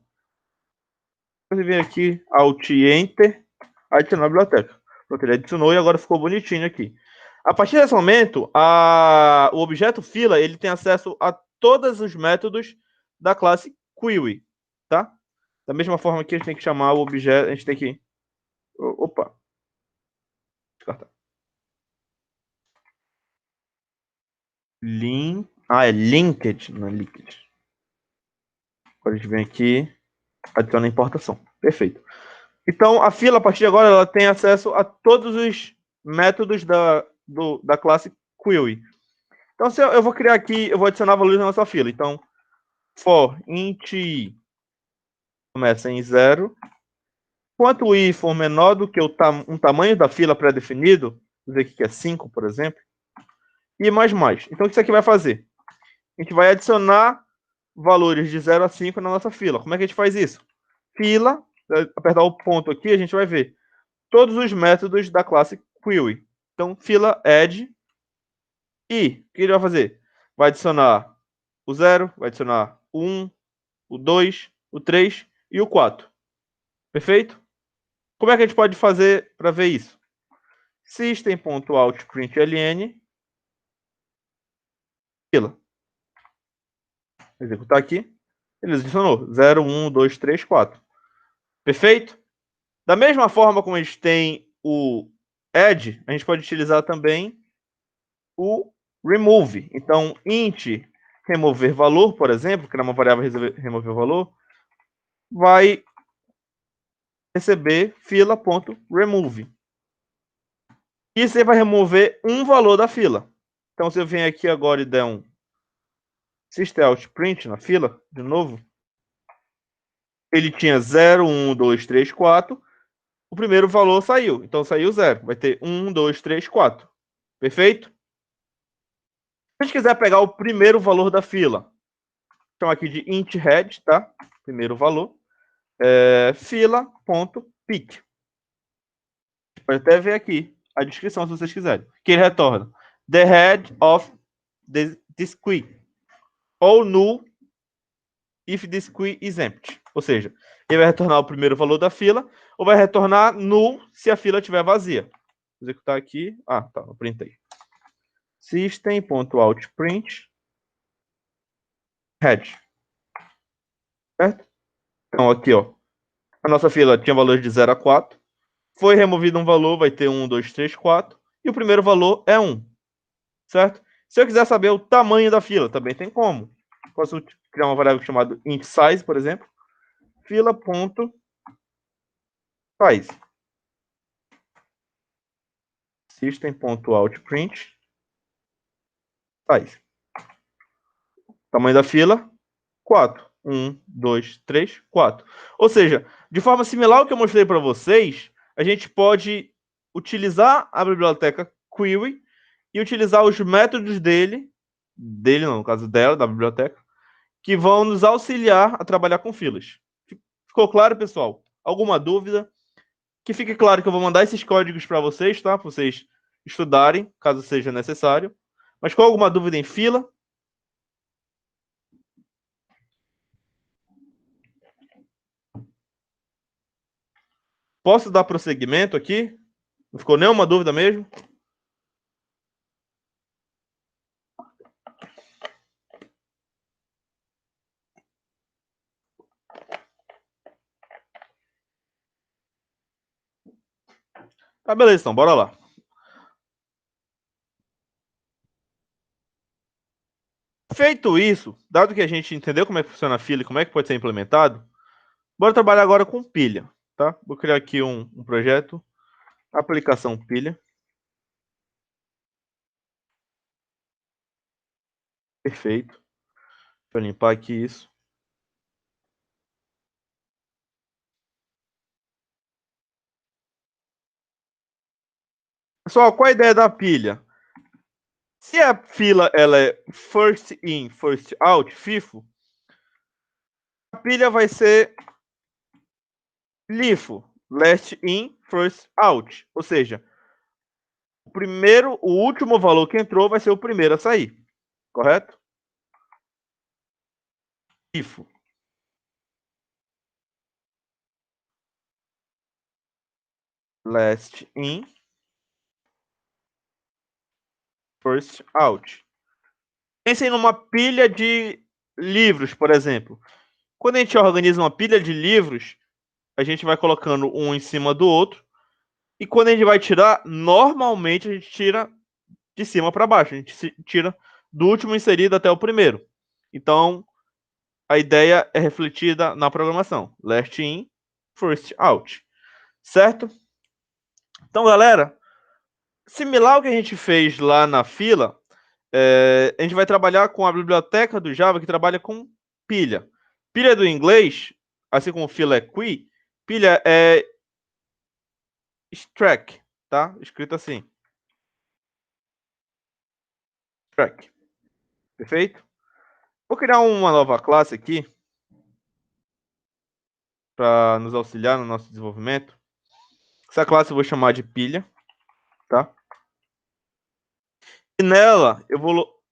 Você vem aqui, Alt Enter, adicionar a biblioteca. Pronto, ele adicionou e agora ficou bonitinho aqui. A partir desse momento, o objeto fila ele tem acesso a todos os métodos da classe Query, tá? Da mesma forma que a gente tem que chamar o objeto, a gente tem que... Opa. Descartar. É linked, não é linked. Agora a gente vem aqui, adiciona a importação. Perfeito. Então, a fila, a partir de agora, ela tem acesso a todos os métodos da classe Query. Então, se eu vou criar aqui, eu vou adicionar valores na nossa fila. Então, for int i começa em 0. Quanto o i for menor do que um tamanho da fila pré-definido, vou dizer que é 5, por exemplo, e mais. Então, o que isso aqui vai fazer? A gente vai adicionar valores de 0 a 5 na nossa fila. Como é que a gente faz isso? Fila, apertar o ponto aqui, a gente vai ver todos os métodos da classe Query. Então, fila add e o que ele vai fazer? Vai adicionar o 0, vai adicionar o 1, o 2, o 3 e o 4. Perfeito? Como é que a gente pode fazer para ver isso? System.out.println fila. Executar aqui. Ele adicionou 0, 1, 2, 3, 4. Perfeito? Da mesma forma como a gente tem o add, a gente pode utilizar também o remove. Então, int remover valor, por exemplo, que é uma variável remover valor, vai receber fila.remove. E você vai remover um valor da fila. Então, se eu venho aqui agora e der um system.out.print na fila, de novo, ele tinha 0, 1, 2, 3, 4. O primeiro valor saiu. Então, saiu 0. Vai ter 1, 2, 3, 4. Perfeito? Se a gente quiser pegar o primeiro valor da fila, chama aqui de int head, tá? Primeiro valor. Fila.pick. Pode até ver aqui. a descrição, se vocês quiserem. Que ele retorna the head of this queue. Ou null if this queue is empty. Ou seja, ele vai retornar o primeiro valor da fila, ou vai retornar null se a fila estiver vazia. Vou executar aqui. Ah, tá, eu printei. System.out.print head. Certo? Então, aqui, ó. A nossa fila tinha valores de 0 a 4. Foi removido um valor, vai ter 1, 2, 3, 4. E o primeiro valor é 1. Certo? Se eu quiser saber o tamanho da fila, também tem como. Posso criar uma variável chamada int size, por exemplo. Fila.size. System.out.print size. Tamanho da fila, 4. 1, 2, 3, 4. Ou seja, de forma similar ao que eu mostrei para vocês, a gente pode utilizar a biblioteca query e utilizar os métodos dele não, no caso dela, da biblioteca, que vão nos auxiliar a trabalhar com filas. Ficou claro, pessoal? Alguma dúvida? Que fique claro que eu vou mandar esses códigos para vocês, tá? Para vocês estudarem, caso seja necessário. Mas com alguma dúvida em fila? Posso dar prosseguimento aqui? Não ficou nenhuma dúvida mesmo? Tá, beleza, então, bora lá. Feito isso, dado que a gente entendeu como é que funciona a fila e como é que pode ser implementado, bora trabalhar agora com pilha, tá? Vou criar aqui um projeto, aplicação pilha. Perfeito. Deixa eu limpar aqui isso. Pessoal, qual a ideia da pilha? Se a fila ela é first in, first out, FIFO, a pilha vai ser LIFO, last in, first out. Ou seja, o último valor que entrou vai ser o primeiro a sair. Correto? LIFO. Last in, first out. Pensem numa pilha de livros, por exemplo. Quando a gente organiza uma pilha de livros, a gente vai colocando um em cima do outro. E quando a gente vai tirar, normalmente a gente tira de cima para baixo. A gente tira do último inserido até o primeiro. Então, a ideia é refletida na programação. Last in, first out. Certo? Então, galera, similar ao que a gente fez lá na fila, a gente vai trabalhar com a biblioteca do Java que trabalha com pilha. Pilha do inglês, assim como fila é queue, pilha é stack, tá? Escrito assim. Stack. Perfeito? Vou criar uma nova classe aqui para nos auxiliar no nosso desenvolvimento. Essa classe eu vou chamar de pilha, tá? E nela eu vou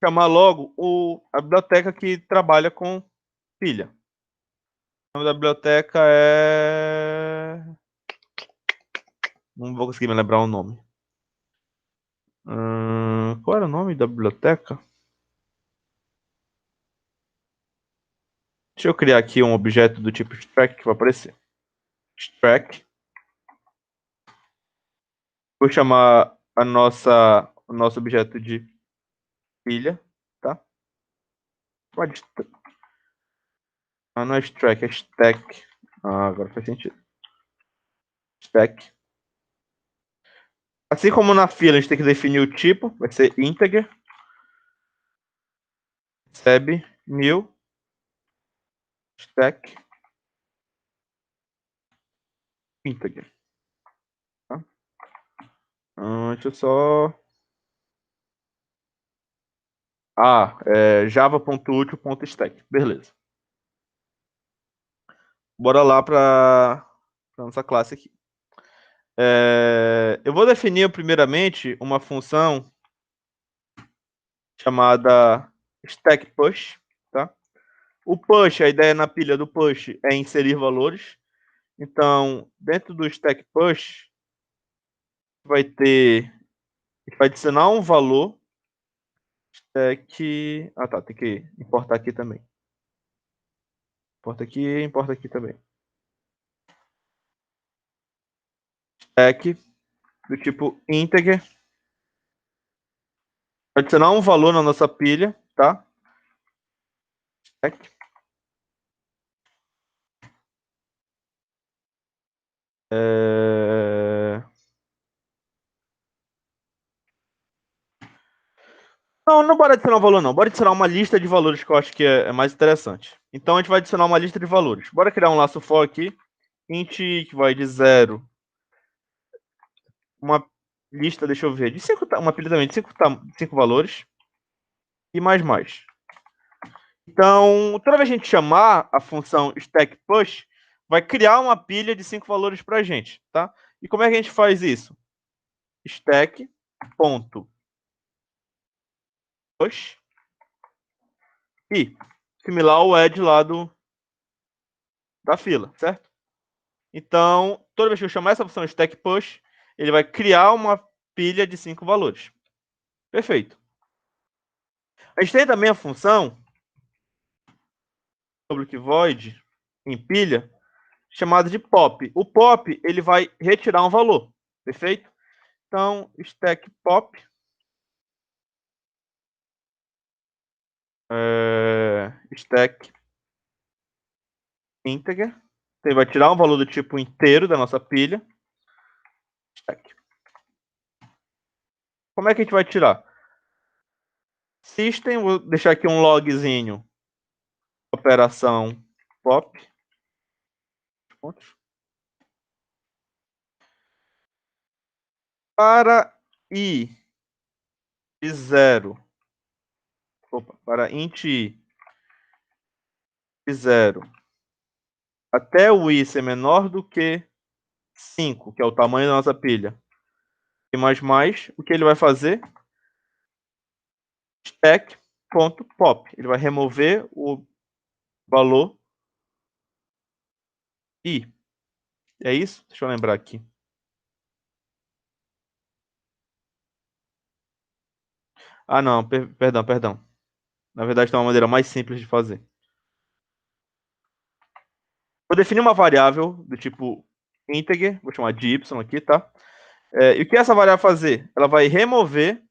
chamar logo a biblioteca que trabalha com pilha. O nome da biblioteca é... Não vou conseguir me lembrar o nome. Qual era o nome da biblioteca? Deixa eu criar aqui um objeto do tipo stack que vai aparecer. Stack. Vou chamar o nosso objeto de pilha, tá? Pode. Não é stack, é stack. Agora faz sentido. Stack. Assim como na fila a gente tem que definir o tipo, vai ser integer. Recebe 1000 stack integer. Tá? Deixa eu só... java.util.stack. Beleza. Bora lá para nossa classe aqui. Eu vou definir primeiramente uma função chamada stack push, tá? O push, a ideia na pilha do push é inserir valores. Então, dentro do stack push, vai adicionar um valor que... Ah, tá, tem que importar aqui também. Importa aqui também. Stack do tipo integer. Adicionar um valor na nossa pilha, tá? Stack. Não, não bora adicionar um valor, não. Bora adicionar uma lista de valores que eu acho que é mais interessante. Então a gente vai adicionar uma lista de valores. Bora criar um laço for aqui. Int que vai de 0. Uma lista, deixa eu ver, de 5, uma pilha também de 5 valores. E mais. Então, toda vez que a gente chamar a função stack push, vai criar uma pilha de 5 valores para a gente, tá? E como é que a gente faz isso? Stack ponto push e similar ao add lá da fila, certo? Então, toda vez que eu chamar essa função stack push, ele vai criar uma pilha de 5 valores. Perfeito. A gente tem também a função public void em pilha chamada de pop. O pop ele vai retirar um valor, perfeito? Então, stack pop stack integer. Então, ele vai tirar um valor do tipo inteiro da nossa pilha. Stack. Como é que a gente vai tirar? System, vou deixar aqui um logzinho. Operação pop. Para i de 0. Para int i de 0 até o i ser menor do que 5, que é o tamanho da nossa pilha. E mais, o que ele vai fazer? Stack.pop. Ele vai remover o valor i. É isso? Deixa eu lembrar aqui. Ah, não, perdão. Na verdade, tem uma maneira mais simples de fazer. Vou definir uma variável do tipo integer, vou chamar de y aqui, tá? E o que essa variável vai fazer? Ela vai remover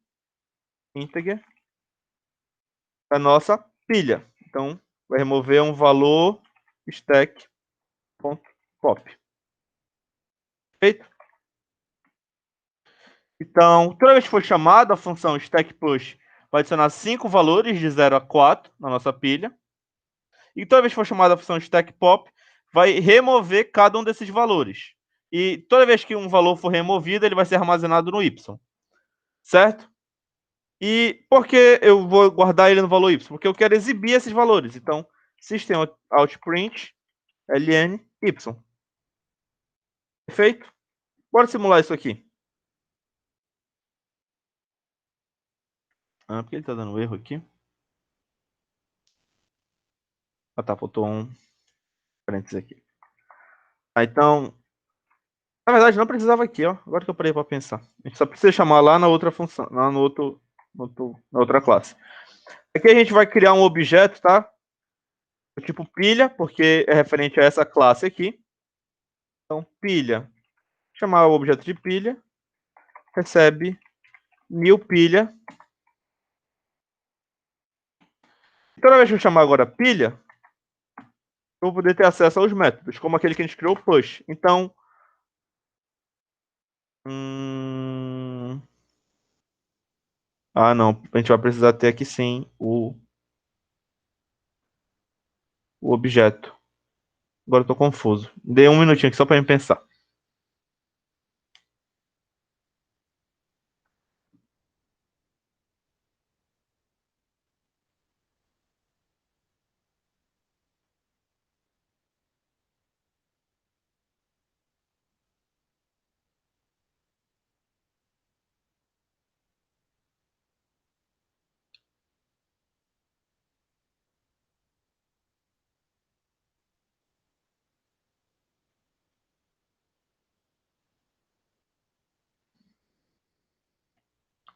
integer da nossa pilha. Então, vai remover um valor stack.pop. Feito? Então, toda vez que for chamada a função stack push, vai adicionar 5 valores de 0 a 4 na nossa pilha. E toda vez que for chamada a função stack pop, vai remover cada um desses valores. E toda vez que um valor for removido, ele vai ser armazenado no y. Certo? E por que eu vou guardar ele no valor y? Porque eu quero exibir esses valores. Então, system.out.print ln y. Perfeito? Bora simular isso aqui. Ah, por que ele está dando erro aqui? Ah, tá, faltou um parênteses aqui. Então, na verdade, não precisava aqui, ó. Agora que eu parei para pensar. A gente só precisa chamar lá na outra função, lá na outra classe. Aqui a gente vai criar um objeto, tá? Do tipo pilha, porque é referente a essa classe aqui. Então, pilha. Chamar o objeto de pilha. Recebe new pilha. Toda vez que eu chamar agora pilha, eu vou poder ter acesso aos métodos, como aquele que a gente criou, push. Então, ah, não. A gente vai precisar ter aqui sim o objeto. Agora eu tô confuso. Dei um minutinho aqui só para me pensar.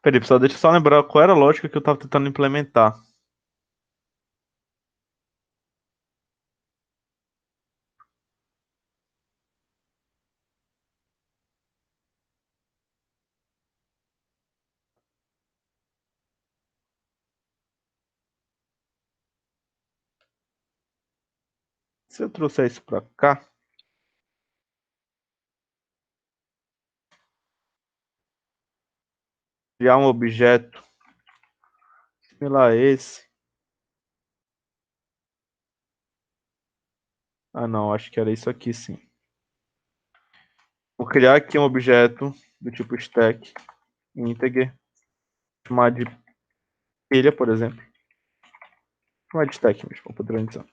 Peraí, pessoal, deixa eu só lembrar qual era a lógica que eu estava tentando implementar. Se eu trouxer isso para cá, criar um objeto similar a esse. Ah, não, acho que era isso aqui, sim. Vou criar aqui um objeto do tipo stack integer, chamar de pilha, por exemplo. Chamar de stack mesmo, para poder organizar.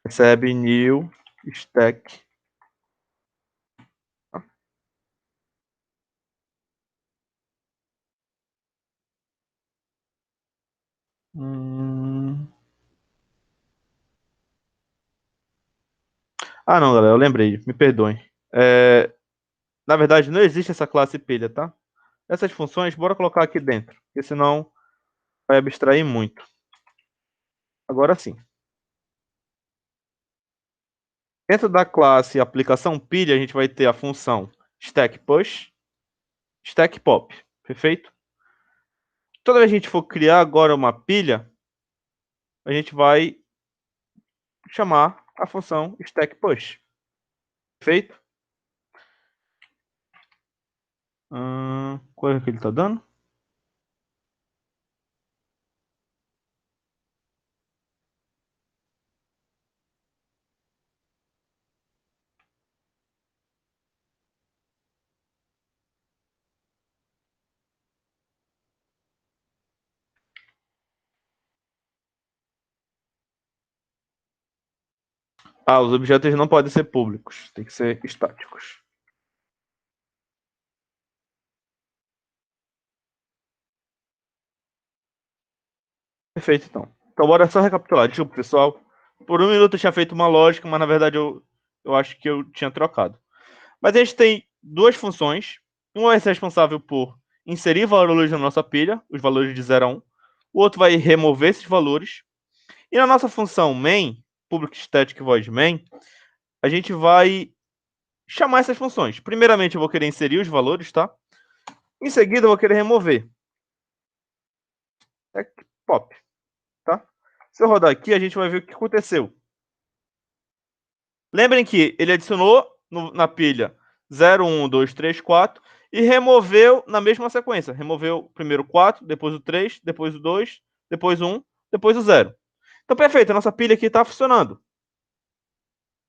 Recebe new stack. Ah, não, galera, eu lembrei. Me perdoem. Na verdade, não existe essa classe pilha, tá? Essas funções, bora colocar aqui dentro, porque senão vai abstrair muito. Agora sim. Dentro da classe aplicação pilha, a gente vai ter a função stack push, stack pop. Perfeito? Toda vez que a gente for criar agora uma pilha, a gente vai chamar a função stack push. Perfeito? Qual é que ele está dando? Ah, os objetos não podem ser públicos, tem que ser estáticos. Perfeito, então. Então, bora só recapitular. Desculpa, pessoal. Por um minuto eu tinha feito uma lógica, mas na verdade eu acho que eu tinha trocado. Mas a gente tem duas funções. Uma vai ser responsável por inserir valores na nossa pilha, os valores de 0 a 1. O outro vai remover esses valores. E na nossa função main, public static void main, a gente vai chamar essas funções. Primeiramente, eu vou querer inserir os valores, tá? Em seguida, eu vou querer remover. Pop, tá? Se eu rodar aqui, a gente vai ver o que aconteceu. Lembrem que ele adicionou na pilha 0, 1, 2, 3, 4 e removeu na mesma sequência. Removeu primeiro o 4, depois o 3, depois o 2, depois o 1, depois o 0. Então, perfeito, a nossa pilha aqui está funcionando. O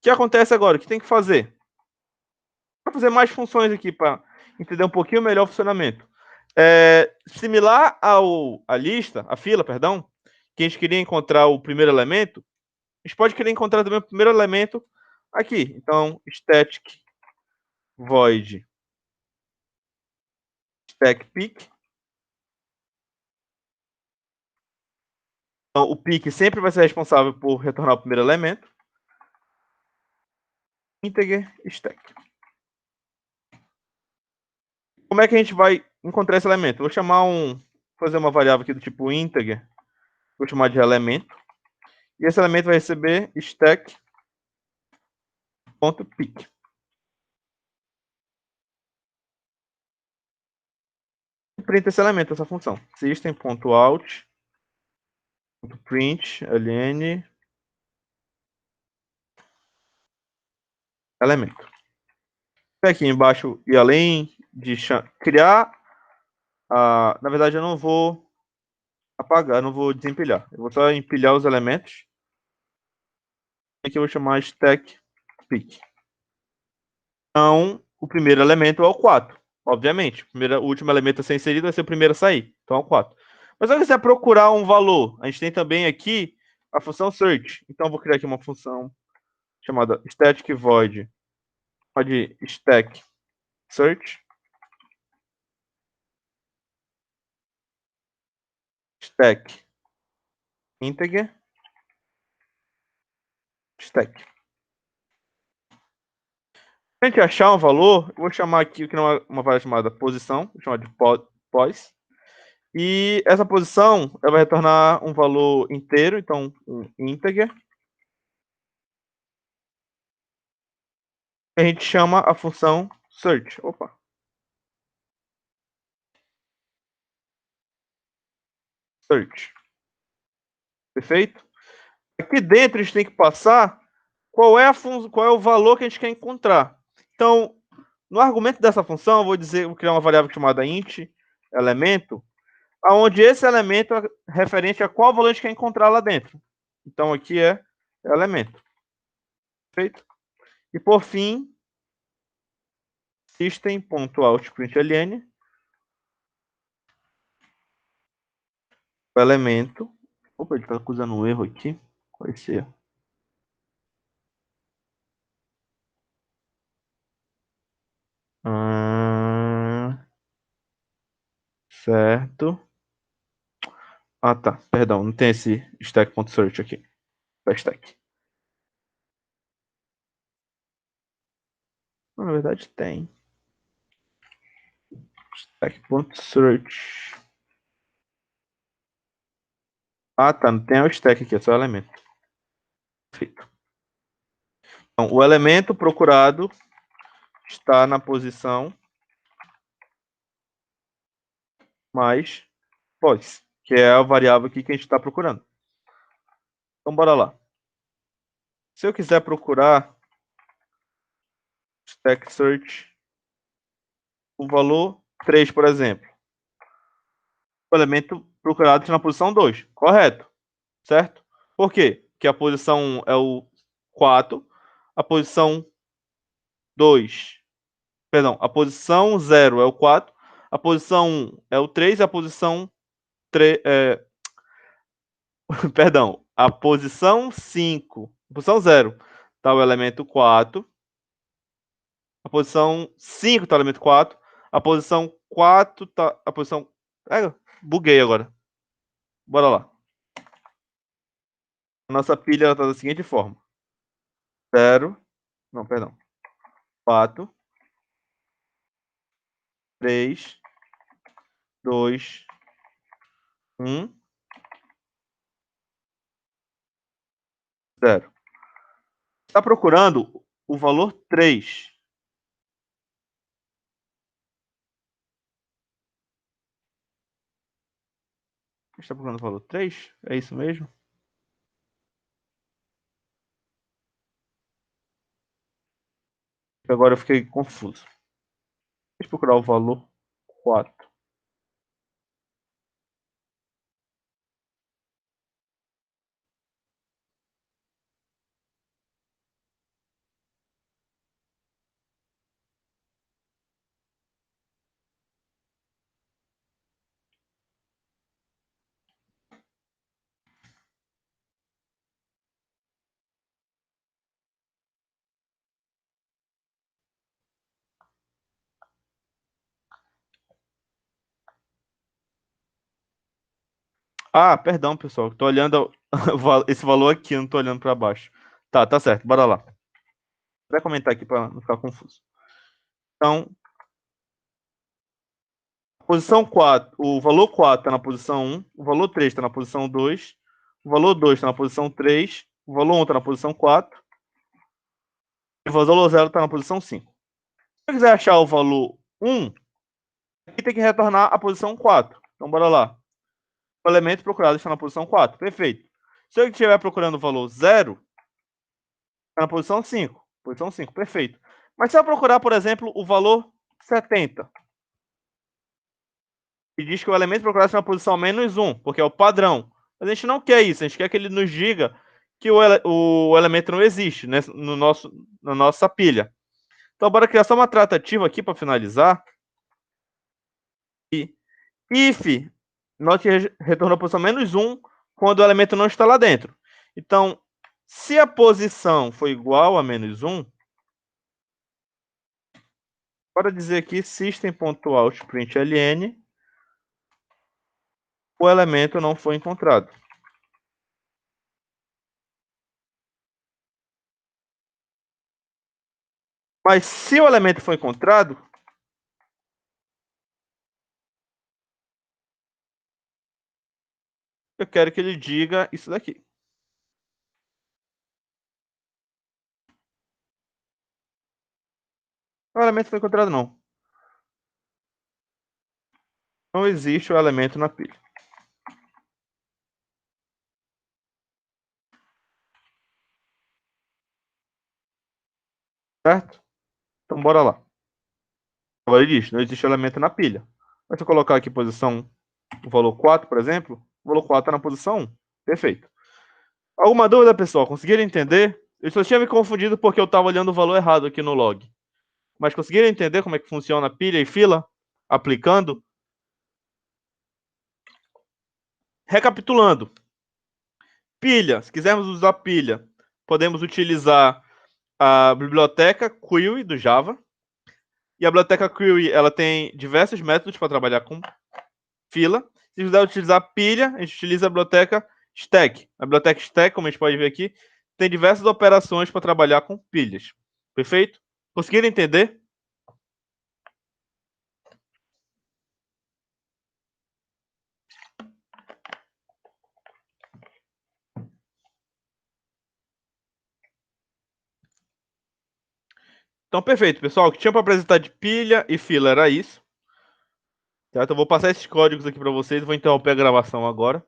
que acontece agora? O que tem que fazer? Vou fazer mais funções aqui para entender um pouquinho melhor o funcionamento. Similar à lista, a fila, perdão, que a gente queria encontrar o primeiro elemento, a gente pode querer encontrar também o primeiro elemento aqui. Então, static void stack pick. Então, o pick sempre vai ser responsável por retornar o primeiro elemento. Integer stack. Como é que a gente vai encontrar esse elemento? Vou fazer uma variável aqui do tipo integer. Vou chamar de elemento. E esse elemento vai receber stack.pick. Print esse elemento, essa função. System.out.print ln elemento. Aqui embaixo, e além de criar, na verdade eu não vou apagar, não vou desempilhar. Eu vou só empilhar os elementos. Aqui eu vou chamar stack pick. Então, o primeiro elemento é o 4, obviamente. O último elemento a ser inserido vai ser o primeiro a sair. Então é o 4. Mas se eu quiser procurar um valor, a gente tem também aqui a função search. Então eu vou criar aqui uma função chamada static void de stack search. Stack integer stack. a gente achar um valor, eu vou chamar aqui o que é uma variável chamada posição, vou chamar de pos. E essa posição ela vai retornar um valor inteiro, então um integer. A gente chama a função search. Opa. Search. Perfeito? Aqui dentro a gente tem que passar qual é o valor que a gente quer encontrar. Então, no argumento dessa função, eu vou criar uma variável chamada int elemento, aonde esse elemento é referente a qual valor a gente quer encontrar lá dentro. Então, aqui é elemento. Perfeito? E por fim, system.out.println, o elemento. Opa, ele está usando um erro aqui. Qual é esse erro? Certo. Ah, tá. Perdão, não tem esse stack.search aqui. Stack. Na verdade, tem. Stack.search. Ah, tá. Não tem o stack aqui, é só o elemento. Perfeito. Então, o elemento procurado está na posição mais pos, que é a variável aqui que a gente está procurando. Então, bora lá. Se eu quiser procurar stack search, o valor 3, por exemplo, o elemento procurado está na posição 2, correto? Certo? Por quê? Porque a posição 1 é o 4, a posição 2, perdão, a posição 0 é o 4, a posição 1 é o 3 e a posição 3, perdão, a posição 5, posição 0 está o elemento 4, a posição 5 está o elemento 4, a posição 4 está a posição... buguei agora. Bora lá. A nossa pilha está da seguinte forma. 0, não, perdão. 4, 3, 2, 1, 0. Está procurando o valor 3. Está procurando o valor 3? É isso mesmo? Agora eu fiquei confuso. Deixa eu procurar o valor 4. Ah, perdão, pessoal. Estou olhando esse valor aqui, não estou olhando para baixo. Tá certo. Bora lá. Vou comentar aqui para não ficar confuso. Então, posição 4, o valor 4 está na posição 1, o valor 3 está na posição 2, o valor 2 está na posição 3, o valor 1 está na posição 4, e o valor 0 está na posição 5. Se eu quiser achar o valor 1, aqui tem que retornar a posição 4. Então, bora lá. O elemento procurado está na posição 4. Perfeito. Se eu estiver procurando o valor 0, está na posição 5. Posição 5, perfeito. Mas se eu procurar, por exemplo, o valor 70, e diz que o elemento procurado está na posição -1, porque é o padrão. Mas a gente não quer isso, a gente quer que ele nos diga que o elemento não existe, né, na nossa pilha. Então, bora criar só uma tratativa aqui para finalizar. E if not retornou a posição -1 quando o elemento não está lá dentro. Então, se a posição for igual a -1, bora dizer aqui system.out.println, o elemento não foi encontrado. Mas se o elemento for encontrado, eu quero que ele diga isso daqui. O elemento foi encontrado, não. Não existe o elemento na pilha. Certo? Então, bora lá. Agora ele diz, não existe elemento na pilha. Mas se eu colocar aqui posição, o valor 4, por exemplo, o valor 4 está na posição 1. Perfeito. Alguma dúvida, pessoal? Conseguiram entender? Eu só tinha me confundido porque eu estava olhando o valor errado aqui no log. Mas conseguiram entender como é que funciona pilha e fila? Aplicando? Recapitulando. Pilha. Se quisermos usar pilha, podemos utilizar a biblioteca Query do Java. E a biblioteca Query, ela tem diversos métodos para trabalhar com fila. Se quiser utilizar pilha, a gente utiliza a biblioteca Stack. A biblioteca Stack, como a gente pode ver aqui, tem diversas operações para trabalhar com pilhas. Perfeito? Conseguiram entender? Então, perfeito, pessoal. O que tinha para apresentar de pilha e fila era isso. Certo? Eu vou passar esses códigos aqui para vocês. Vou interromper a gravação agora.